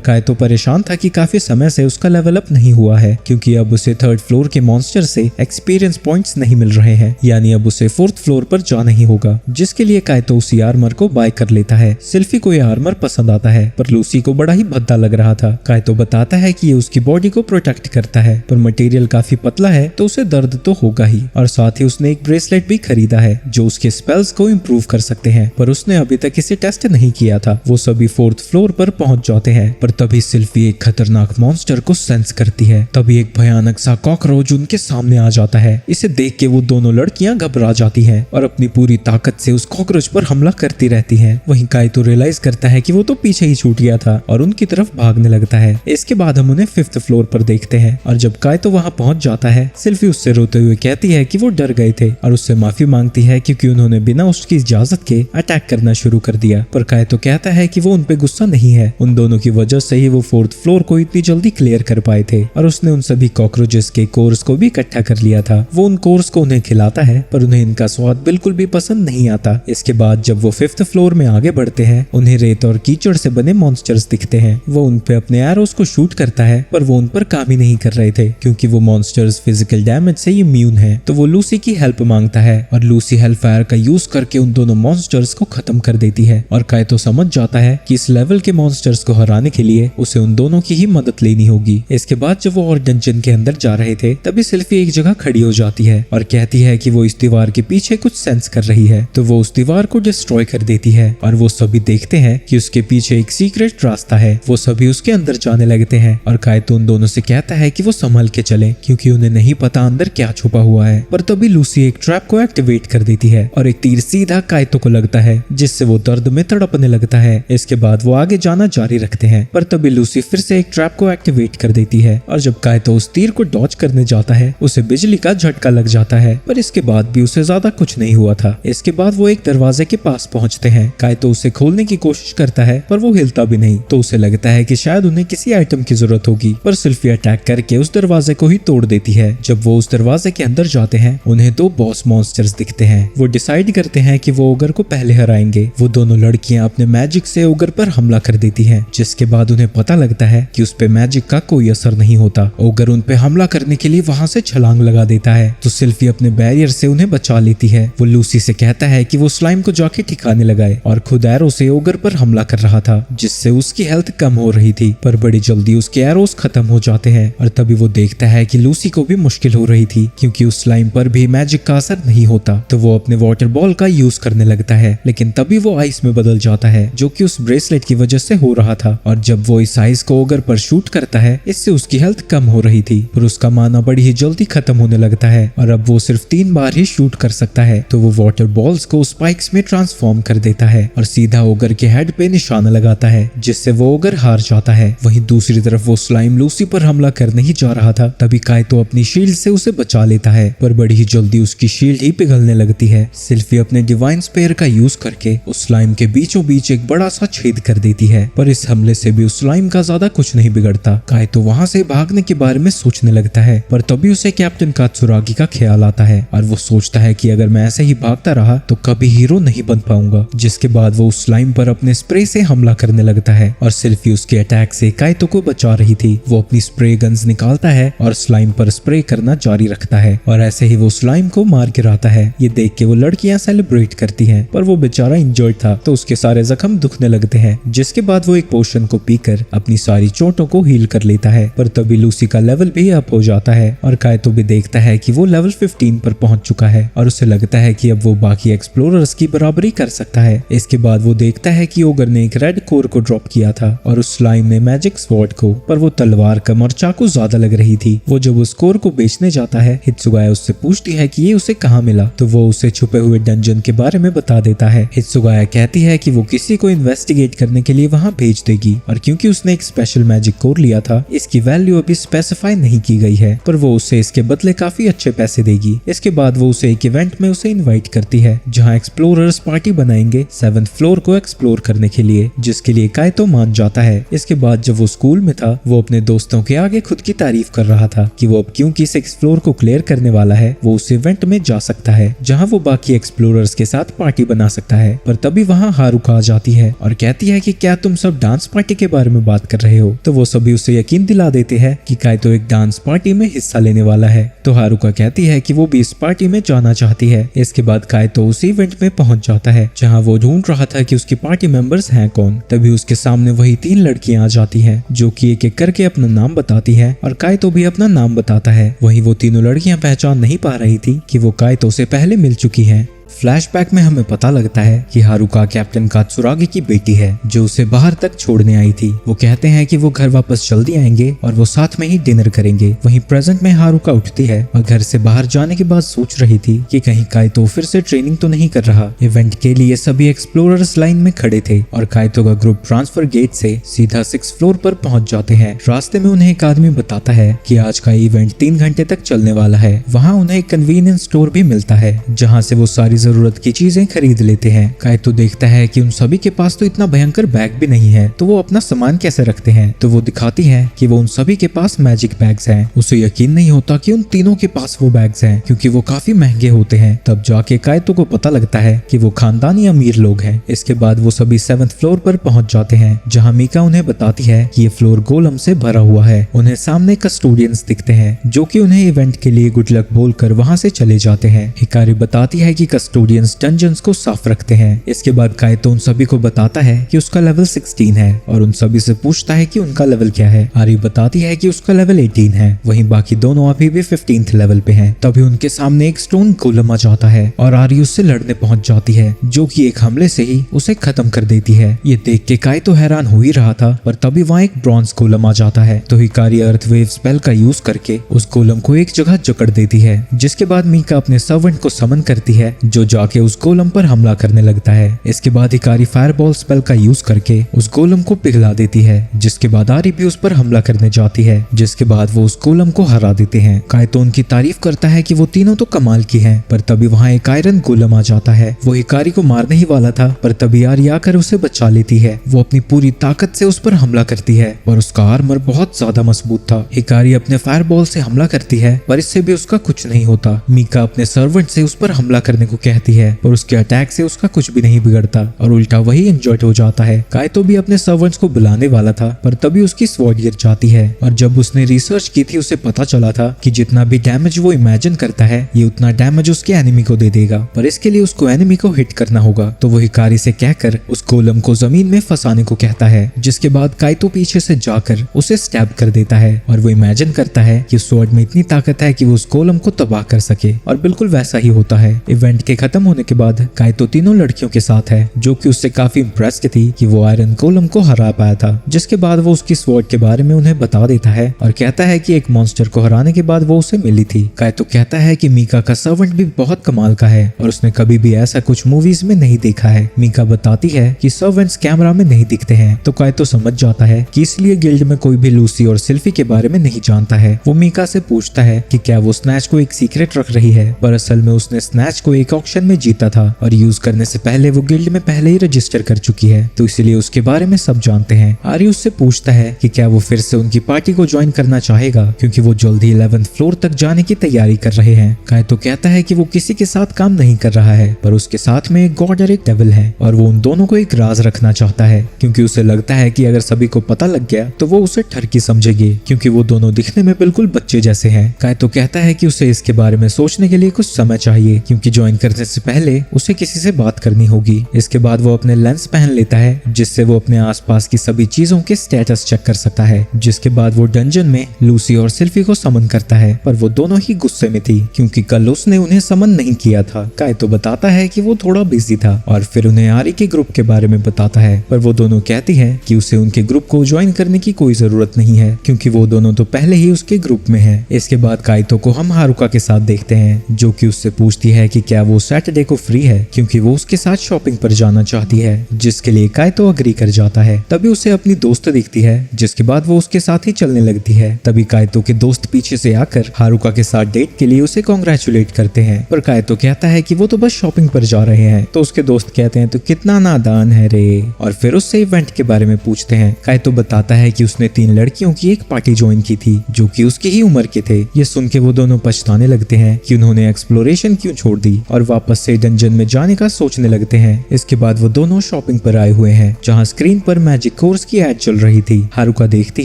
काइतो परेशान था कि काफी समय से उसका लेवल अप नहीं हुआ है, क्योंकि अब उसे थर्ड फ्लोर के मॉन्स्टर से एक्सपीरियंस पॉइंट्स नहीं मिल रहे हैं, यानी अब उसे फोर्थ फ्लोर पर जाना ही होगा। जिसके लिए काइतो उसी आर्मर को बाय कर लेता है। सिल्फी को यह आर्मर पसंद आता है, पर लूसी को बड़ा ही भद्दा लग रहा था। काइतो बताता है कि ये उसकी बॉडी को प्रोटेक्ट करता है, पर मटेरियल काफी पतला है तो उसे दर्द तो होगा ही। और साथ ही उसने एक ब्रेसलेट भी खरीदा है जो उसके स्पेल्स को इम्प्रूव कर सकते हैं, पर उसने अभी तक इसे टेस्ट नहीं किया था। वो सभी फोर्थ फ्लोर पर पहुंच जाते हैं, पर तभी सिल्फी एक खतरनाक मॉन्स्टर को सेंस करती है। तभी एक भयानक सा कॉकरोच उनके सामने आ जाता है। इसे देख के वो दोनों लड़कियां घबरा जाती हैं और अपनी पूरी ताकत से उस कॉकरोच पर हमला करती रहती हैं। वहीं काइतो रियलाइज करता है कि वो तो पीछे ही छूट गया था और उनकी तरफ भागने लगता है। इसके बाद हम उन्हें फिफ्थ फ्लोर पर देखते हैं और जब काइतो वहां पहुंच जाता है, सिल्फी उससे रोते हुए कहती है कि वो डर गए थे और उससे माफी मांगती है क्योंकि उन्होंने बिना उसकी इजाजत के अटैक करना शुरू कर दिया। पर काइतो कहता है कि वो उन पे गुस्सा नहीं है, उन दोनों की वजह से ही वो फोर्थ फ्लोर को इतनी जल्दी क्लियर कर पाए थे और उसने उन सभी कॉकरोचेस के कोर्स को भी इकट्ठा कर लिया था। वो उन कोर्स को उन्हें खिलाता है, पर उन्हें इनका स्वाद बिल्कुल भी पसंद नहीं आता। इसके बाद जब वो फिफ्थ फ्लोर में आगे बढ़ते हैं, उन्हें रेत और कीचड़ से बने मॉन्स्टर्स दिखते हैं। वो उन पे अपने एरोस को शूट करता है, पर वो उन पर काम ही नहीं कर रहे थे क्योंकि वो मॉन्स्टर्स फिजिकल डैमेज से इम्यून है। तो वो लूसी की हेल्प मांगता है और लूसी हेलफायर का यूज करके उन दोनों मॉन्स्टर्स को खत्म कर देती है। और काइतो समझ जाता है कि इस लेवल के मॉन्स्टर्स को हराने के लिए उसे उन दोनों की ही मदद लेनी होगी। इसके बाद जब वो और डंजन के अंदर जा रहे थे, तभी सिल्फी एक जगह खड़ी हो जाती है और कहती है कि वो इस दीवार के पीछे कुछ सेंस कर रही है। तो वो उस दीवार को डिस्ट्रॉय कर देती है और वो सभी देखते हैं कि उसके पीछे एक सीक्रेट रास्ता है। वो सभी उसके अंदर जाने लगते हैं और काइतो उन दोनों से कहता है कि वो संभल के चले क्योंकि उन्हें नहीं पता अंदर क्या छुपा हुआ है। पर तभी लूसी एक ट्रैप को एक्टिवेट कर देती है और एक तीर सीधा काइतो को लगता है, जिससे वो दर्द में तड़पने लगता है। इसके बाद वो आगे जाना जारी रखते हैं, पर तभी लूसी फिर से एक ट्रैप को एक्टिवेट कर देती है और जब काइतो उस तीर को डॉज करने जाता है, उसे बिजली का झटका लग जाता है। पर इसके बाद भी उसे ज्यादा कुछ नहीं हुआ था। इसके बाद वो एक दरवाजे के पास पहुंचते हैं। काइतो उसे खोलने की कोशिश करता है, पर वो हिलता भी नहीं। तो उसे लगता है कि शायद उन्हें किसी आइटम की जरूरत होगी, पर सिल्फी अटैक करके उस दरवाजे को ही तोड़ देती है। जब वो उस दरवाजे के अंदर जाते हैं, उन्हें दो बॉस मॉन्स्टर्स दिखते हैं। वो डिसाइड करते हैं कि वो ओगर को पहले हराएंगे। वो दोनों लड़कियां अपने मैजिक से ओगर पर हमला कर देती हैं, जिसके बाद उन्हें पता लगता है कि उस पे मैजिक का कोई असर नहीं होता। ओगर उन पे हमला करने के लिए वहां से छलांग लगा देता है, तो सिल्फी अपने बैरियर से उन्हें बचा लेती है। वो लूसी से कहता है कि वो स्लाइम को जाके ठिकाने लगाए और खुद एरो से ओगर पर हमला कर रहा था, जिससे उसकी हेल्थ कम हो रही थी। पर बड़ी जल्दी उसके एरोस खत्म हो जाते हैं और तभी वो देखता है कि लूसी को भी मुश्किल हो रही थी क्योंकि उस स्लाइम पर भी मैजिक का असर नहीं होता। तो वो अपने वाटर बॉल का यूज करने लगता है, लेकिन तभी वो आइस में बदल जाता है, जो कि उस ब्रेसलेट की वजह से हो रहा था। और जब वो इस आइस को ओगर पर शूट करता है, इससे उसकी हेल्थ कम हो रही थी, पर उसका माना बड़ी ही जल्दी खत्म होने लगता है और अब वो सिर्फ 3 बार ही शूट कर सकता है। तो वो वाटर बॉल्स को स्पाइक्स में ट्रांसफॉर्म कर देता है और सीधा ओगर के हेड पे निशाना लगाता है, जिससे वो ओगर हार जाता है। वहीं दूसरी तरफ वो स्लाइम लूसी पर हमला करने ही जा रहा था, तभी काइतो अपनी शील्ड से उसे बचा लेता है, पर बड़ी ही जल्दी उसकी शील्ड ही पिघलने लगती है। सिल्फी अपने डिवाइन स्पेयर का यूज करके उस स्लाइम के बीचों बीच एक बड़ा सा छेद कर देती है, पर इस हमले से भी उस स्लाइम का ज्यादा कुछ नहीं बिगड़ता। काइतो वहां से भागने के बारे में सोचने लगता है, पर तभी उसे कैप्टन कात्सुरागी का ख्याल आता है और वो सोचता है कि अगर मैं ऐसे ही भागता रहा तो कभी हीरो नहीं बन पाऊंगा। जिसके बाद वो उस स्लाइम पर अपने स्प्रे से हमला करने लगता है और सिल्फी उसके अटैक से काइतो को बचा रही थी। वो अपनी स्प्रे गन्स निकालता है और स्लाइम पर स्प्रे करना जारी रखता है और ऐसे ही वो स्लाइम को मार गिराता है। ये देख के वो लड़कियां सेलिब्रेट करती हैं, पर वो बेचारा इंजर्ड था तो उसके सारे जख्म दुखने लगते हैं। जिसके बाद वो एक पोशन को पीकर अपनी सारी चोटों को हील कर लेता है, पर तभी लूसी का लेवल भी अप हो जाता है और काइतो भी देखता है कि वो लेवल 15 पर पहुंच चुका है और उसे लगता है कि अब वो बाकी एक्सप्लोरर्स की बराबरी कर सकता है। इसके बाद वो देखता है कि ओगर ने एक रेड कोर को ड्रॉप किया था और उस स्लाइम ने मैजिक स्वॉर्ड को, पर वो तलवार कम और चाकू ज्यादा लग रही थी। वो जब उस कोर को बेचने जाता है, हित्सुगाया उससे पूछती है कि ये उसे कहाँ मिला, तो वो उसे छुपे हुए डंजन के बारे में बता देता है। हित्सुगाया कहती है कि वो किसी को इन्वेस्टिगेट करने के लिए वहाँ भेज देगी और क्योंकि उसने एक स्पेशल मैजिक कोर लिया था, इसकी वैल्यू अभी स्पेसिफाई स्पेसिफाई नहीं की गई है, पर वो उसे इसके बदले काफी अच्छे पैसे देगी। इसके बाद वो उसे एक इवेंट में उसे इनवाइट करती है जहाँ एक्सप्लोरर्स पार्टी बनाएंगे 7th फ्लोर को एक्सप्लोर करने के लिए, जिसके लिए काइतो मान जाता है। इसके बाद जब वो स्कूल में था वो अपने दोस्तों के आगे खुद की तारीफ कर रहा था कि वो अब क्योंकि 6th फ्लोर को क्लियर करने वाला है वो उस इवेंट में जा सकता है जहाँ वो बाकी एक्सप्लोरर्स के साथ पार्टी बना सकता है। पर तभी वहाँ हारुका आ जाती है और कहती है कि क्या तुम सब डांस पार्टी के बारे में बात कर रहे हो। तो वो सभी उसे यकीन दिला देते हैं कि काइतो एक डांस पार्टी में हिस्सा लेने वाला है। तो हारुका कहती है कि वो भी इस पार्टी में जाना चाहती है। इसके बाद काइतो उस इवेंट में पहुंच जाता है जहां वो ढूंढ रहा था कि उसकी पार्टी मेंबर्स हैं कौन। तभी उसके सामने वही 3 लड़कियां आ जाती हैं जो कि एक एक करके अपना नाम बताती हैं और काइतो भी अपना नाम बताता है। वहीं वो तीनों लड़कियां पहचान नहीं पा रही थी कि वो काइतो से पहले मिल चुकी हैं। फ्लैशबैक में हमें पता लगता है कि हारुका कैप्टन कात्सुरागी की बेटी है जो उसे बाहर तक छोड़ने आई थी। वो कहते हैं कि वो घर वापस जल्दी आएंगे और वो साथ में ही डिनर करेंगे। वहीं प्रेजेंट में हारुका उठती है और घर से बाहर जाने के बाद सोच रही थी कि कहीं काइतो फिर से ट्रेनिंग तो नहीं कर रहा। इवेंट के लिए सभी एक्सप्लोरर्स लाइन में खड़े थे और काइतो का ग्रुप ट्रांसफर गेट से सीधा 6th फ्लोर पर पहुंच जाते हैं। रास्ते में उन्हें एक आदमी बताता है कि आज का इवेंट 3 घंटे तक चलने वाला है। वहाँ उन्हें एक कन्वीनियंस स्टोर भी मिलता है जहाँ से वो सारी जरूरत की चीजें खरीद लेते हैं। काइतो देखता है कि उन सभी के पास तो इतना भयंकर बैग भी नहीं है, तो वो अपना सामान कैसे रखते हैं। तो वो दिखाती है कि वो उन सभी के पास मैजिक बैग्स हैं। उसे यकीन नहीं होता कि उन तीनों के पास वो बैग्स हैं क्योंकि वो काफी महंगे होते हैं। तब जाके काइतो को पता लगता है कि वो खानदानी अमीर लोग हैं। इसके बाद वो सभी 7th फ्लोर पर पहुंच जाते हैं जहाँ मीका उन्हें बताती है कि ये फ्लोर गोलम से भरा हुआ है। उन्हें सामने कस्टोडियंस दिखते हैं जो कि उन्हें इवेंट के लिए गुड लक बोलकर वहाँ से चले जाते हैं। हिकारी बताती है कि कस्टोडियंस डंजन्स को साफ रखते हैं। इसके बाद काइतो उन सभी को बताता है कि उसका लेवल 16 है और उन सभी से पूछता है कि उनका लेवल क्या है। आरी बताती है कि उसका लेवल 18 है। वहीं बाकी दोनों अभी भी 15th लेवल पे हैं। तभी उनके सामने एक स्टोन गोलम आ जाता है और आरी उससे लड़ने पहुंच जाती है जो कि एक हमले से ही उसे खत्म कर देती है। ये देख के काइतो हैरान हो ही रहा था, पर तभी वहाँ एक ब्रॉन्ज गोलम आ जाता है। तो हिकारी अर्थ वेव स्पेल का यूज करके उस गोलम को एक जगह जकड़ देती है। जिसके बाद मीका अपने सर्वेंट को समन करती है जो जाके उस गोलम पर हमला करने लगता है। इसके बाद हिकारी फायरबॉल स्पेल का यूज करके उस गोलम को पिघला देती है। जिसके बाद आरी भी उस पर हमला करने जाती है। जिसके बाद वो उस गोलम को हरा देते हैं। काइतो उनकी तारीफ करता है कि वो तीनों तो कमाल की हैं, पर तभी वहाँ एक आयरन गोलम आ जाता है। वो हिकारी को मारने ही वाला था, पर तभी आरी आकर उसे बचा लेती है। वो अपनी पूरी ताकत से उस पर हमला करती है और उसका आर्मर बहुत ज्यादा मजबूत था। हिकारी अपने फायरबॉल से हमला करती है पर इससे भी उसका कुछ नहीं होता। मीका अपने सर्वेंट से उस पर हमला करने को कहती है पर उसके अटैक से उसका कुछ भी नहीं बिगड़ता और उल्टा वही इंजर्ड हो जाता है। काइतो भी अपने सर्वेंट्स को बुलाने वाला था, पर तभी उसकी स्वॉर्ड गिर जाती है और जब उसने रिसर्च की थी उसे पता चला था कि जितना भी डैमेज वो इमेजिन करता है ये उतना डैमेज उसके एनिमी को दे देगा, पर इसके लिए उसको एनिमी को हिट करना होगा। तो वो हिकारी से कहकर उस गोलम को जमीन में फंसाने को कहता है। जिसके बाद काइतो पीछे से जाकर उसे स्टैब कर देता है और वो इमेजिन करता है कि स्वॉर्ड में इतनी ताकत है कि वो उस गोलम को तबाह कर सके, और बिल्कुल वैसा ही होता है। इवेंट के खत्म होने के बाद काइतो तीनों लड़कियों के साथ है जो कि उससे काफी इम्प्रेस्ड थी कि वो आयरन गोलम को हरा पाया था। जिसके बाद वो उसकी स्वॉर्ड के बारे में उन्हें बता देता है और कहता है कि एक मॉन्स्टर को हराने के बाद वो उसे मिली थी। काइतो कहता है कि मीका का सर्वेंट भी बहुत कमाल का है और उसने कभी भी ऐसा कुछ मूवीज में नहीं देखा है। मीका बताती है कि सर्वेंट्स कैमरा में नहीं दिखते हैं। तो काइतो समझ जाता है कि इसलिए गिल्ड में कोई भी लूसी और सिल्फी के बारे में नहीं जानता है। वो मीका से पूछता है कि क्या वो स्नैच को एक सीक्रेट रख रही है, पर असल में उसने स्नैच को एक ऑक्शन में जीता था और यूज करने से पहले वो गिल्ड में पहले ही रजिस्टर कर चुकी है, तो इसलिए उसके बारे में सब जानते हैं। आरी उससे पूछता है कि क्या वो फिर से उनकी पार्टी को ज्वाइन करना चाहेगा क्योंकि वो जल्दी 11th फ्लोर तक जाने की तैयारी कर रहे हैं। काइतो कहता है कि वो किसी के साथ काम नहीं कर रहा है, पर उसके साथ में एक गॉड और एक डेविल है और वो उन दोनों को एक राज रखना चाहता है क्योंकि उसे लगता है कि अगर सभी को पता लग गया तो वो उसे ठरकी समझेगी क्योंकि वो दोनों दिखने में बिल्कुल बच्चे जैसे हैं। काइतो कहता है कि उसे इसके बारे में सोचने के लिए कुछ समय चाहिए क्योंकि ज्वाइन करने से पहले उसे किसी से बात करनी होगी। इसके बाद वो अपने लेंस पहन लेता है जिससे वो अपने आसपास की सभी चीजों के स्टेटस चेक कर सकता है। जिसके बाद वो डंजन में लूसी और सिल्फी को समन करता है, पर वो दोनों ही गुस्से में थी क्योंकि कल उसने उन्हें समन नहीं किया था। काइतो बताता है कि वो थोड़ा बिजी था और फिर उन्हें आरी के ग्रुप के बारे में बताता है, पर वो दोनों कहती है कि उसे उनके ग्रुप को ज्वाइन करने की कोई जरूरत नहीं है क्योंकि वो दोनों तो पहले ही उसके ग्रुप में है। इसके बाद काइतो को हम हारुका के साथ देखते हैं जो कि उससे पूछती है कि क्या वो सैटरडे को फ्री है क्योंकि वो उसके साथ शॉपिंग पर जाना चाहती है, जिसके लिए काइतो अग्री कर जाता है। तभी उसे अपनी दोस्त दिखती है, जिसके बाद वो उसके साथ ही चलने लगती है। तभी काइतो के दोस्त पीछे से आकर हारुका के साथ डेट के लिए उसे कांग्रेचुलेट करते हैं, पर काइतो कहता है कि वो तो बस शॉपिंग पर जा रहे हैं। तो उसके दोस्त कहते हैं तो कितना नादान है रे, और फिर उससे इवेंट के बारे में पूछते हैं। काइतो बताता है कि उसने 3 लड़कियों की एक पार्टी ज्वाइन की थी जो कि उसकी ही उम्र के थे। ये सुन के वो दोनों पछताने लगते हैं कि उन्होंने एक्सप्लोरेशन क्यों छोड़ दी और वापस से डंजन में जाने का सोचने लगते हैं। इसके बाद वो दोनों शॉपिंग पर आए हुए हैं, जहाँ स्क्रीन पर मैजिक कोर्स की एड चल रही थी। हारुका देखती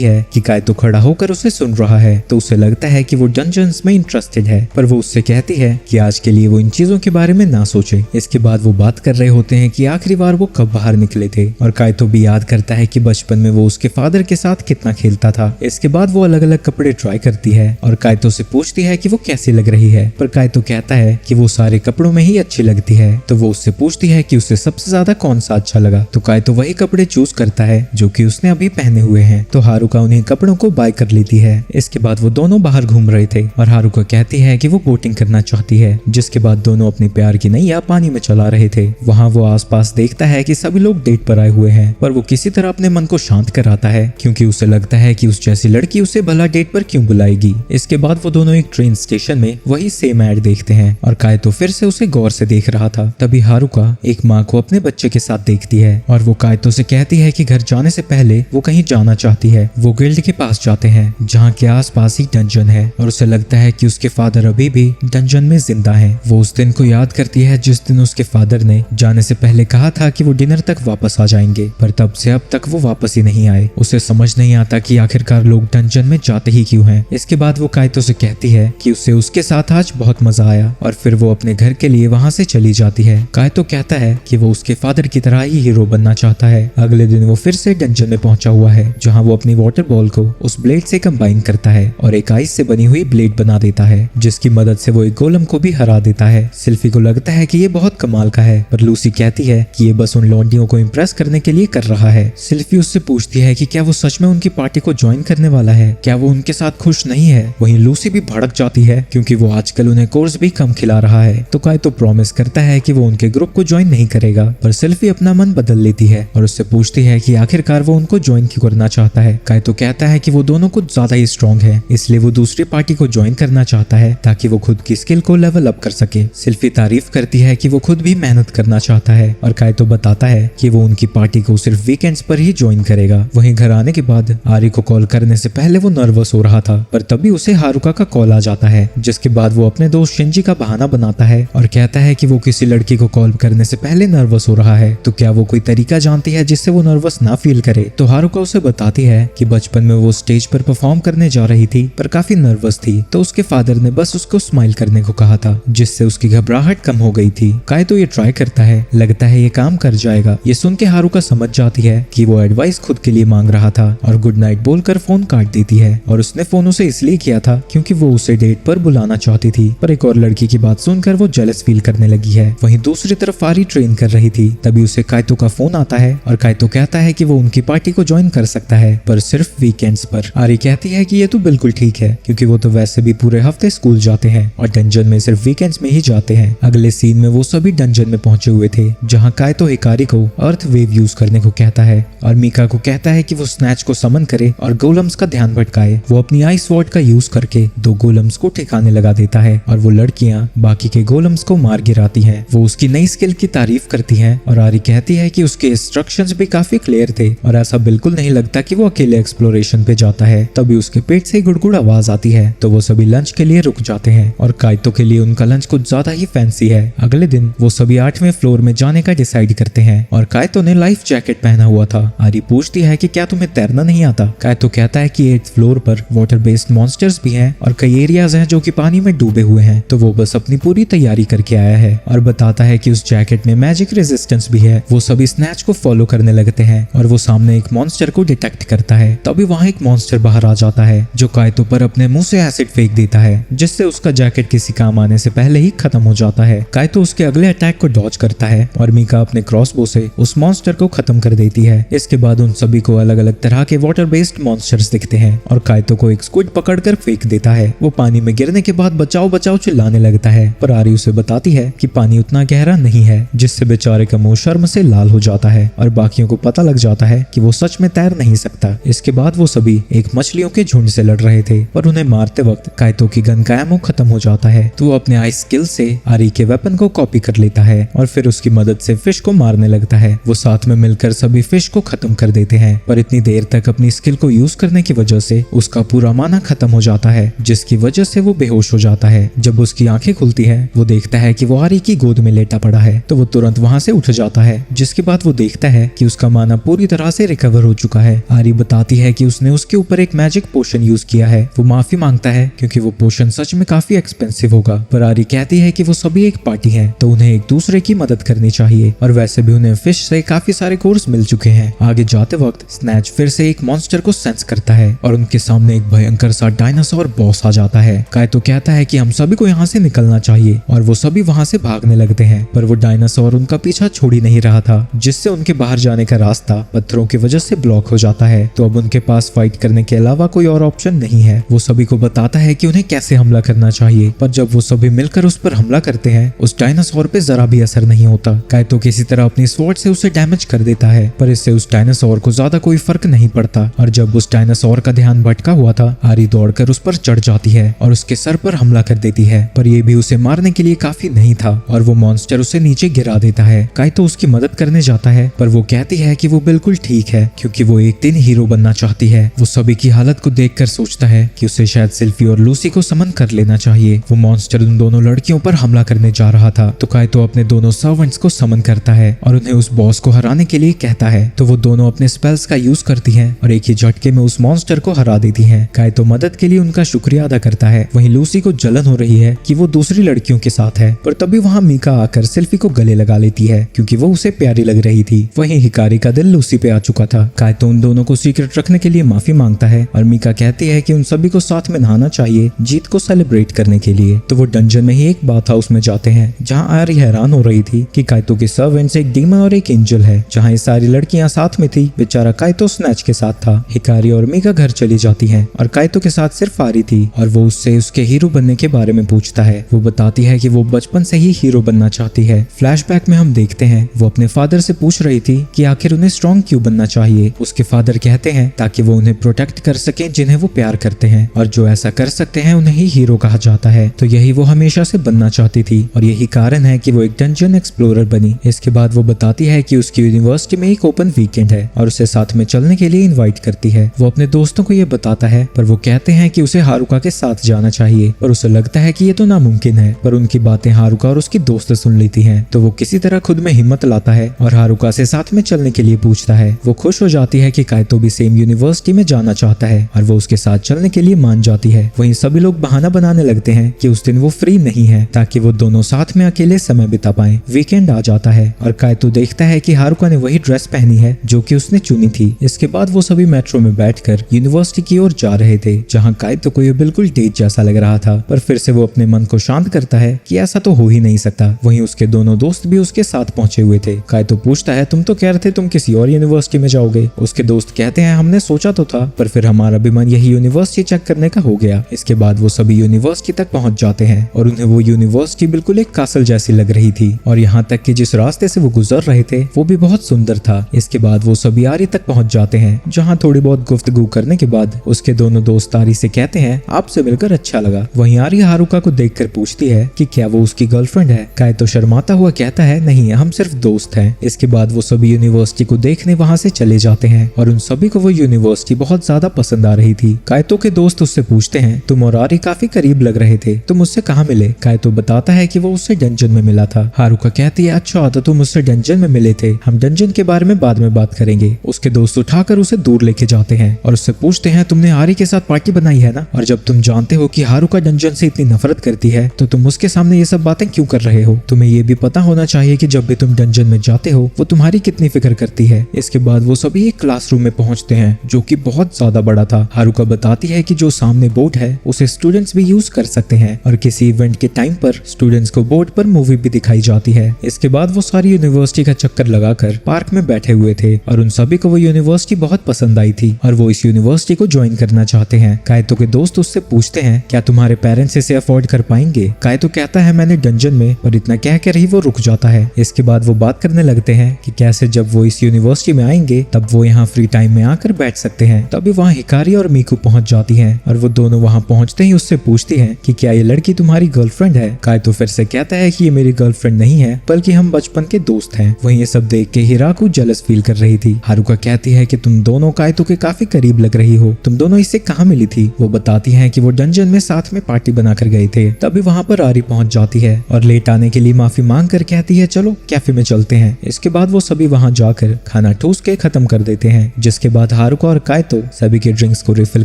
है कि काइतो खड़ा होकर उसे सुन रहा है, तो उसे लगता है कि वो डंजन्स में इंटरेस्टेड है, पर वो उससे कहती है कि आज के लिए वो इन चीजों के बारे में ना सोचे। इसके बाद वो बात कर रहे होते हैं कि आखिरी बार वो कब बाहर निकले थे, और काइतो भी याद करता है कि बचपन में वो उसके फादर के साथ कितना खेलता था। इसके बाद वो अलग अलग कपड़े ट्राई करती है और काइतो से पूछती है कि वो कैसी लग रही है, पर काइतो कहता है कि वो सारे कपड़ों में ही अच्छी लगती है। तो वो उससे पूछती है कि उसे सबसे ज्यादा कौन सा अच्छा लगा, तो काइतो वही कपड़े चूज करता है जो कि उसने अभी पहने हुए हैं। तो हारुका उन्हें कपड़ों को बाय कर लेती है। इसके बाद वो दोनों बाहर घूम रहे थे और हारुका कहती है कि वो बोटिंग करना चाहती है, जिसके बाद दोनों अपने प्यार की नैया पानी में चला रहे थे। वहाँ वो आसपास देखता है कि सभी लोग डेट पर आए हुए हैं, पर वो किसी तरह अपने मन को शांत कराता है क्योंकि उसे लगता है कि उस जैसी लड़की उसे भला डेट पर क्यों बुलाएगी। इसके बाद वो दोनों एक ट्रेन स्टेशन में वही सेम ऐड देखते हैं और काइतो फिर से उसे गौर से देख रहा था। तभी हारुका एक माँ को अपने बच्चे के साथ देखती है और वो काइतो से कहती है कि घर जाने से पहले वो कहीं जाना चाहती है। वो गिल्ड के पास जाते हैं जहाँ के आसपास ही डंजन है और उसे लगता है कि उसके फादर अभी भी डंजन में जिंदा हैं। वो उस दिन को याद करती है जिस दिन उसके फादर ने जाने से पहले कहा था कि वो डिनर तक वापस आ जाएंगे, पर तब से अब तक वो वापस ही नहीं आए। उसे समझ नहीं आता कि आखिरकार लोग डंजन में जाते ही क्यों हैं। इसके बाद वो काइतो से कहती है कि उसे उसके साथ आज बहुत मजा आया और फिर वो अपने घर के लिए वहाँ से चली जाती है। काइतो कहता है कि वो उसके फादर की तरह ही हीरो बनना चाहता है। अगले दिन वो फिर से डंजन में पहुंचा हुआ है, जहाँ वो अपनी वाटर बॉल को उस ब्लेड से कंबाइन करता है और एक आइस से बनी हुई ब्लेड बना देता है, जिसकी मदद से वो एक गोलम को भी हरा देता है। सिल्फी को लगता है कि ये बहुत कमाल का है, पर लूसी कहती है कि ये बस उन लौंडियों को इम्प्रेस करने के लिए कर रहा है। सिल्फी उससे पूछती है कि क्या वो सच में उनकी पार्टी को ज्वाइन करने वाला है, क्या वो उनके साथ खुश नहीं है। वहीं लूसी भी भड़क जाती है क्योंकि वो आजकल उन्हें कोर्स भी कम खिला रहा है। तो काइतो प्रॉमिस करता है कि वो उनके ग्रुप को ज्वाइन नहीं करेगा, पर सिल्फी अपना मन बदल लेती है और उससे पूछती है कि आखिरकार वो उनको ज्वाइन क्यों करना चाहता है। काइतो कहता है कि वो दोनों कुछ ज्यादा ही स्ट्रॉन्ग है, इसलिए वो दूसरी पार्टी को ज्वाइन करना चाहता है ताकि वो खुद की स्किल को लेवल अप कर सके। सिल्फी तारीफ करती है कि वो खुद भी मेहनत करना चाहता है और काइतो बताता है कि वो उनकी पार्टी को सिर्फ वीकेंड्स पर ही ज्वाइन करेगा। वहीं घर आने के बाद आरी को कॉल करने से पहले वो नर्वस हो रहा था, पर तभी उसे हारुका का कॉल आ जाता है, जिसके बाद वो अपने दोस्त शिंजी का बहाना बनाता है और कहता है कि वो किसी लड़की को कॉल करने से पहले नर्वस हो रहा है, तो क्या वो कोई तरीका जानती है जिससे वो नर्वस ना फील करे। तो हारुका उसे बताती है कि बचपन में वो स्टेज पर परफॉर्म करने जा रही थी पर काफी नर्वस थी, तो उसके फादर ने बस उसको स्माइल करने को कहा था, जिससे उसकी घबराहट कम हो गई थी। काइतो ये ट्राई करता है, लगता है ये काम कर जाएगा। ये सुन के हारुका समझ जाती है कि वो एडवाइस खुद के लिए मांग रहा था और गुड नाइट बोलकर फोन काट देती है। और उसने फोन उसे इसलिए किया था क्योंकि वो उसे डेट पर बुलाना चाहती थी, पर एक और लड़की की बात सुनकर वो जेलस फील करने लगी है। वहीं दूसरी तरफ आरी ट्रेन कर रही थी, तभी उसे काइतो का फोन आता है और काइतो कहता है कि वो उनकी पार्टी को ज्वाइन कर सकता है, पर सिर्फ वीकेंड्स पर। आरी कहती है कि ये तो बिल्कुल ठीक है क्योंकि वो तो वैसे भी पूरे हफ्ते स्कूल जाते हैं और डंजन में सिर्फ वीकेंड्स में ही जाते हैं। अगले सीन में वो सभी डंजन में पहुंचे हुए थे, जहां काइतो हिकारी को अर्थ वेव यूज करने को कहता है और मीका को कहता है कि वो स्नैच को समन करे और गोलम्स का ध्यान भटकाए। वो अपनी आइस वॉर्ड का यूज करके 2 गोलम्स को ठिकाने लगा देता है और वो लड़कियां बाकी के गोलम्स को मार गिराती हैं। वो उसकी नई स्किल की तारीफ करती हैं और आरी कहती है कि उसके इंस्ट्रक्शंस भी काफी क्लियर थे और ऐसा बिल्कुल नहीं लगता कि वो अकेले एक्सप्लोरेशन पे जाता है। तभी उसके पेट से गुड़गुड़ आवाज आती है, तो वो सभी लंच के लिए रुक जाते हैं और काइतो के लिए उनका लंच कुछ ज्यादा ही फैंसी है। अगले दिन वो सभी 8वें फ्लोर में जाने का डिसाइड करते हैं और काइतो ने लाइफ जैकेट पहना हुआ था। आरी पूछती है कि क्या तुम्हें तैरना नहीं आता। काइतो कहता है कि 8th फ्लोर पर वाटर बेस्ड मॉन्स्टर्स भी हैं और कई एरियाज हैं जो कि पानी में डूबे हुए हैं, तो वो बस अपनी पूरी तैयारी करके आया है और बताता है कि उस जैकेट में मैजिक रेजिस्टेंस भी है। वो सभी स्नैच को फॉलो करने लगते हैं और वो सामने एक मॉन्स्टर को डिटेक्ट करता है। तभी वहाँ एक मॉन्स्टर बाहर आ जाता है जो काइतो पर अपने मुंह से एसिड फेंक देता है, जिससे उसका जैकेट किसी काम आने से पहले ही खत्म हो जाता है। काइतो उसके अगले अटैक को डॉज करता है और मीका अपने क्रॉसबो से उस मॉन्स्टर को खत्म कर देती है। इसके बाद उन सभी को अलग अलग तरह के वाटर बेस्ड मॉन्स्टर्स दिखते हैं और काइतो को एक स्क्विड पकड़कर फेंक देता है। वो पानी में गिरने के बाद बचाओ बचाओ चिल्लाने लगता है, पर आरी उसे बताती है कि पानी उतना गहरा नहीं है, जिससे बेचारे का मुंह शर्म से लाल हो जाता है और बाकियों को पता लग जाता है कि वो सच में तैर नहीं सकता। इसके बाद वो सभी एक मछलियों के झुंड से लड़ रहे थे, पर उन्हें मारते वक्त काइतो की गन का एमो खत्म हो जाता है, तो वो अपने आइस स्किल से आरी के वेपन को कॉपी कर लेता है और फिर उसकी मदद से फिश को मारने लगता है। वो साथ में मिलकर सभी फिश को खत्म कर देते हैं, पर इतनी देर तक अपनी स्किल को यूज करने की वजह से उसका पूरा माना खत्म हो जाता है, जिसकी वजह से वो बेहोश हो जाता है। जब उसकी आंखें खुलती है, वो देखता है कि वो आरी की गोद में लेटा पड़ा है, तो वो तुरंत वहां से उठ जाता है, जिसके बाद वो देखता है कि उसका माना पूरी तरह से रिकवर हो चुका है। आरी बताती है कि उसने उसके ऊपर एक मैजिक पोशन यूज किया है। वो माफी मांगता है क्योंकि वो पोशन सच में काफी एक्सपेंसिव होगा, पर आरी कहती है कि वो सभी एक पार्टी है, तो उन्हें एक दूसरे की मदद करनी चाहिए, और वैसे भी उन्हें फिश से काफी सारे कोर्स मिल चुके हैं। आगे जाते वक्त स्नैच फिर से एक मॉन्स्टर को सेंस करता है और उनके सामने एक भयंकर सा डायनासोर बॉस आ जाता है। काइतो कहता है कि हम सभी को यहाँ से निकलना चाहिए, और वो सभी वहाँ से भागने लगते हैं, पर वो डायनासोर उनका पीछा छोड़ ही नहीं रहा था, जिससे उनके बाहर जाने का रास्ता पत्थरों की वजह से ब्लॉक हो जाता है। तो अब उनके पास फाइट करने के अलावा कोई और ऑप्शन नहीं है। वो सभी को बताता है कि उन्हें कैसे हमला करना चाहिए, पर जब वो सभी मिलकर उस पर हमला करते हैं, उस डायनासोर पे जरा भी असर नहीं होता। काइतो किसी तरह अपनी स्वॉर्ड से उसे डैमेज कर देता है, पर इससे उस डायनासोर को ज्यादा कोई फर्क नहीं पड़ता। और जब उस डायनासोर का ध्यान भटका हुआ था, आरी दौड़कर उस पर चढ़ जाती है और उसके सर पर हमला कर देती है, पर यह भी उसे मारने के लिए काफी नहीं था और वो मॉन्स्टर उसे नीचे गिरा देता है। काइतो उसकी मदद करने जाता है, पर वो कहती है कि वो बिल्कुल ठीक है, क्योंकि वो एक दिन हीरो बनना चाहती है। वो सभी की हालत को देखकर सोचता है कि उसे शायद सिल्फी और लूसी को समन कर लेना चाहिए। वो मॉन्स्टर उन दोनों लड़कियों पर हमला करने जा रहा था, तो काइतो अपने दोनों सर्वेंट्स को समन करता है और उन्हें उस बॉस को हराने के लिए कहता है। तो वो दोनों अपने स्पेल्स का यूज करती हैं और एक ही झटके में उस मॉन्स्टर को हरा देती हैं। काइतो मदद के लिए उनका शुक्रिया अदा करता है। वहीं लूसी को जलन हो रही है कि वो दूसरी लड़कियों के साथ है, पर तभी वहां मीका आकर सिल्फी को गले लगा लेती है, क्योंकि वो उसे प्यारी लग रही थी। वहीं हिकारी का दिल लूसी पे आ चुका था। काइतो उन दोनों को सीक्रेट रखने के लिए माफी मांगता है और मीका कहती है कि उन सभी को साथ में नहाना चाहिए जीत को सेलिब्रेट करने के लिए। तो वो डंजन में ही एक बाथ हाउस में जाते हैं, जहाँ आरी हैरान हो रही थी कि काइतो के सर्वेंट्स एक डीमन और एक एंजल है। जहाँ ये सारी लड़कियां साथ में थी, बेचारा काइतो स्नैच के साथ था। हिकारी और मीका घर चली जाती हैं और काइतो के साथ सिर्फ आरी थी और वो उससे उसके हीरो बनने के बारे में पूछता है। वो बताती है कि वो बचपन से ही हीरो बनना चाहती है। फ्लैशबैक में हम देखते हैं वो अपने फादर से पूछ रही थी कि आखिर उन्हें स्ट्रॉन्ग क्यों बनना चाहिए। उसके फादर कहते हैं ताकि वो उन्हें प्रोटेक्ट कर सके जिन्हें वो प्यार करते हैं, और जो ऐसा कर सकते हैं उन्हें ही हीरो कहा जाता है। तो यही वो हमेशा से बनना चाहती थी और यही कारण है कि वो एक डंजन एक्सप्लोरर बनी। इसके बाद वो बताती है कि उसकी यूनिवर्सिटी में एक ओपन वीकेंड है और उसे साथ में चलने के लिए इनवाइट करती है। वो अपने दोस्तों को ये बताता है, पर वो कहते हैं कि उसे हारुका के साथ जाना चाहिए, पर उसे लगता है कि ये तो नामुमकिन है। पर उनकी बातें हारुका और उसकी दोस्त सुन लेती हैं, तो वो किसी तरह खुद में हिम्मत लाता है और हारुका से साथ में चलने के लिए पूछता है। वो खुश हो जाती है कि काइतो भी सेम यूनिवर्सिटी में जाना चाहता है और वो उसके साथ चलने के लिए मान जाती है। वहीं सभी लोग बहाना बनाने लगते हैं कि उस दिन वो फ्री नहीं है, ताकि वो दोनों साथ में अकेले समय बिता पाएं। वीकेंड आ जाता है और काइतो देखता है कि हारुका ने वही ड्रेस पहनी है जो कि उसने चुनी थी। इसके बाद वो सभी मेट्रो में बैठकर यूनिवर्सिटी की ओर जा रहे थे, जहाँ काइतो को ये बिल्कुल डेट जैसा लग रहा था, पर फिर से वो अपने मन को शांत करता है कि ऐसा तो हो ही नहीं सकता। वहीं उसके दोनों दोस्त भी उसके साथ पहुंचे हुए थे। काइतो पूछता है, तुम तो कह रहे थे तुम किसी और यूनिवर्सिटी में जाओगे। उसके दोस्त कहते हैं, हमने सोचा तो था, पर फिर हमारा भी मन यही यूनिवर्सिटी चेक करने का हो गया। इसके बाद वो सभी यूनिवर्सिटी तक पहुंच जाते हैं और उन्हें वो यूनिवर्सिटी बिल्कुल एक कासल जैसी लग रही थी, और यहाँ तक कि जिस रास्ते से वो गुजर रहे थे वो भी बहुत सुंदर था। इसके बाद वो सभी आरी तक पहुंच जाते हैं, जहाँ थोड़ी बहुत गुफ्तगू करने के बाद उसके दोनों दोस्त आरी से कहते हैं, आपसे मिलकर अच्छा लगा। वहीं आरी हारुका को देखकर पूछती है कि क्या वो उसकी गर्लफ्रेंड है। काइतो शर्माता हुआ कहता है, नहीं, हम सिर्फ दोस्त हैं। इसके बाद वो सभी यूनिवर्सिटी को देखने वहाँ से चले जाते हैं और उन सभी को वो यूनिवर्सिटी बहुत ज्यादा पसंद आ रही थी। काइतो के दोस्त उससे पूछते हैं, तुम और आरी काफी करीब लग रहे थे, तुम उससे कहाँ मिले। काइतो बताता है कि वो उससे डंजन में मिला था। हारुका कहती है, अच्छा तो तुम उससे डंजन में मिले थे, हम डंजन के बारे में बाद में बात करेंगे। उसके दोस्त उठाकर उसे दूर लेके जाते हैं और उससे पूछते हैं, तुमने आरी के साथ पार्टी बनाई है ना, और जब तुम जानते हो कि हारुका डंजन से इतनी नफरत करती है तो तुम उसके सामने ये सब बातें क्यों कर रहे हो। तुम्हें ये भी पता होना चाहिए कि जब भी तुम डंजन में जाते हो वो तुम्हारी कितनी फिक्र करती है। इसके बाद वो सभी एक क्लासरूम में पहुंचते हैं जो कि बहुत ज्यादा बड़ा था। हारुका बताती है कि जो सामने बोर्ड है उसे स्टूडेंट्स भी यूज कर सकते हैं और किसी इवेंट के टाइम पर स्टूडेंट्स को बोर्ड पर मूवी भी दिखाई जाती है। इसके बाद वो सारी यूनिवर्सिटी का चक्कर लगाकर पार्क में बैठे हुए थे और उन सभी को वो यूनिवर्सिटी बहुत पसंद आई थी और वो इस यूनिवर्सिटी को ज्वाइन करना चाहते हैं। काइतो के दोस्त उससे पूछते हैं, क्या तुम्हारे पेरेंट्स इसे अफोर्ड कर पाएंगे। काइतो कहता है, मैंने डंजन में, और इतना कहकर ही वो रुक जाता है। इसके बाद वो बात करने लगते हैं कि कैसे जब वो इस यूनिवर्सिटी में आएंगे तब वो यहाँ फ्री टाइम में आकर बैठ सकते हैं। तभी वहाँ हिकारी और मीकू पहुंच जाती हैं और वो दोनों वहाँ पहुंचते ही उससे पूछती हैं कि क्या ये लड़की तुम्हारी गर्लफ्रेंड है। काइतो फिर से कहता है कि ये मेरी गर्लफ्रेंड नहीं है बल्कि हम बचपन के दोस्त हैं। वहीं ये सब देख के हिराकू जेलस फील कर रही थी। हारुका कहती है कि तुम दोनों काइतो के काफी करीब लग रही हो, तुम दोनों इससे कहाँ मिली थी। वो बताती है कि वो डंजन में साथ में पार्टी बनाकर गए थे। तभी वहाँ पर आरी पहुंच जाती है और लेट आने के लिए माफी मांग कर कहती है चलो कैफे में चलते हैं। इसके बाद वो सभी वहाँ जाकर खाना ठूस के खत्म कर देते हैं, जिसके बाद हारुका और काइतो सभी के ड्रिंक्स को रिफिल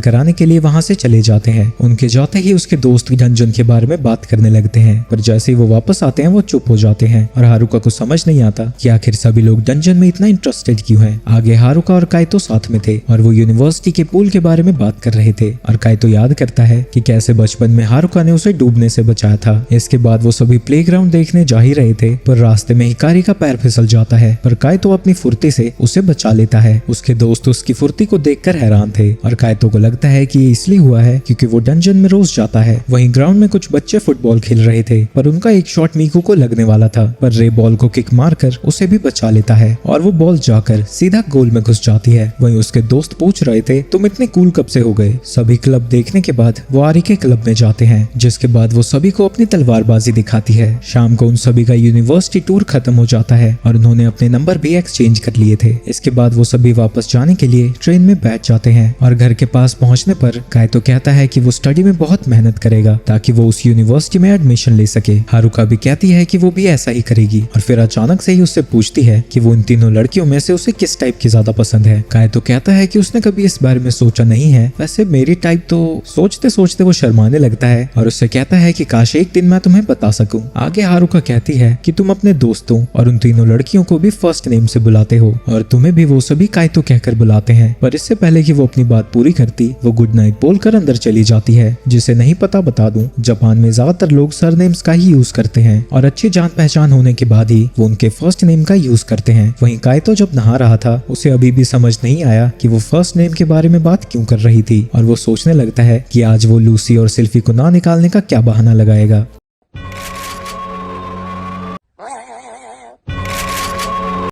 कराने के लिए वहाँ से चले जाते हैं। उनके जाते ही उसके दोस्त डंजन के बारे में बात करने लगते हैं, पर जैसे ही वो वापस आते हैं वो चुप हो जाते हैं और हारुका को समझ नहीं आता कि आखिर सभी लोग डंजन में इतना इंटरेस्टेड क्यों हैं। आगे हारुका और काइतो साथ में थे और वो यूनिवर्सिटी के पूल के बारे में बात कर रहे थे और काइतो याद करता है कि कैसे बचपन में हारुका ने उसे डूबने से बचाया था। इसके बाद वो सभी प्लेग्राउंड देखने जा ही रहे थे, पर रास्ते में हिकारी का पैर फिसल जाता है, पर काइतो अपनी फुर्ती से उसे बचा लेता है। उसके दोस्त उसकी फुर्ती को देखकर हैरान थे और काइतो को लगता है कि ये इसलिए हुआ है क्योंकि वो डंजन में रोज जाता है। वहीं ग्राउंड में कुछ बच्चे फुटबॉल खेल रहे थे, पर उनका एक शॉट मीकू को लगने वाला था, पर रे बॉल को किक मारकर उसे भी बचा लेता है और वो बॉल जाकर सीधा गोल में घुस जाती है। वहीं उसके दोस्त पूछ रहे थे तुम इतने कूल कब से हो गए। सभी क्लब देखने के बाद वो आरी के क्लब में जाते हैं, जिसके बाद वो सभी को अपनी तलवारबाजी दिखाती है। शाम को उन सभी का यूनिवर्सिटी टूर खत्म हो जाता है और उन्होंने अपने नंबर भी एक्सचेंज कर लिए थे। इसके बाद वो सभी वापस जाने के लिए ट्रेन में बैठ जाते हैं और घर के पास पहुंचने पर काइतो कहता है कि वो स्टडी में बहुत मेहनत करेगा ताकि वो उस यूनिवर्सिटी में एडमिशन ले सके। हारुका भी कहती है कि वो भी ऐसा ही करेगी और फिर अचानक से ही उससे पूछती है कि वो इन तीनों लड़कियों में से उसे किस टाइप की ज्यादा पसंद है। काइतो कहता है कि उसने कभी इस बारे में सोचा नहीं है, वैसे मेरी टाइप तो। सोचते सोचते वो शर्माने लगता है और उससे कहता है कि काश एक दिन मैं तुम्हें बता सकूं। आगे हारुका कहती है कि तुम अपने दोस्तों और उन तीनों लड़कियों को भी फर्स्ट नेम से बुलाते हो और तुम्हें भी वो सभी काइतो कहकर बुलाते हैं, पर इससे पहले कि वो अपनी बात पूरी करती वो गुड नाइट बोलकर अंदर चली जाती है। जिसे नहीं पता बता दूं, जापान में ज्यादातर लोग सरनेम्स का ही यूज करते हैं और अच्छी जान पहचान होने के बाद ही वो उनके फर्स्ट नेम का यूज करते हैं। वहीं काइतो जब नहा रहा था उसे अभी भी समझ नहीं आया कि वो फर्स्ट नेम के बारे में बात क्यों कर रही थी और वो सोचने लगता है कि आज वो लूसी और सिल्फी को ना निकालने का क्या बहाना लगाएगा।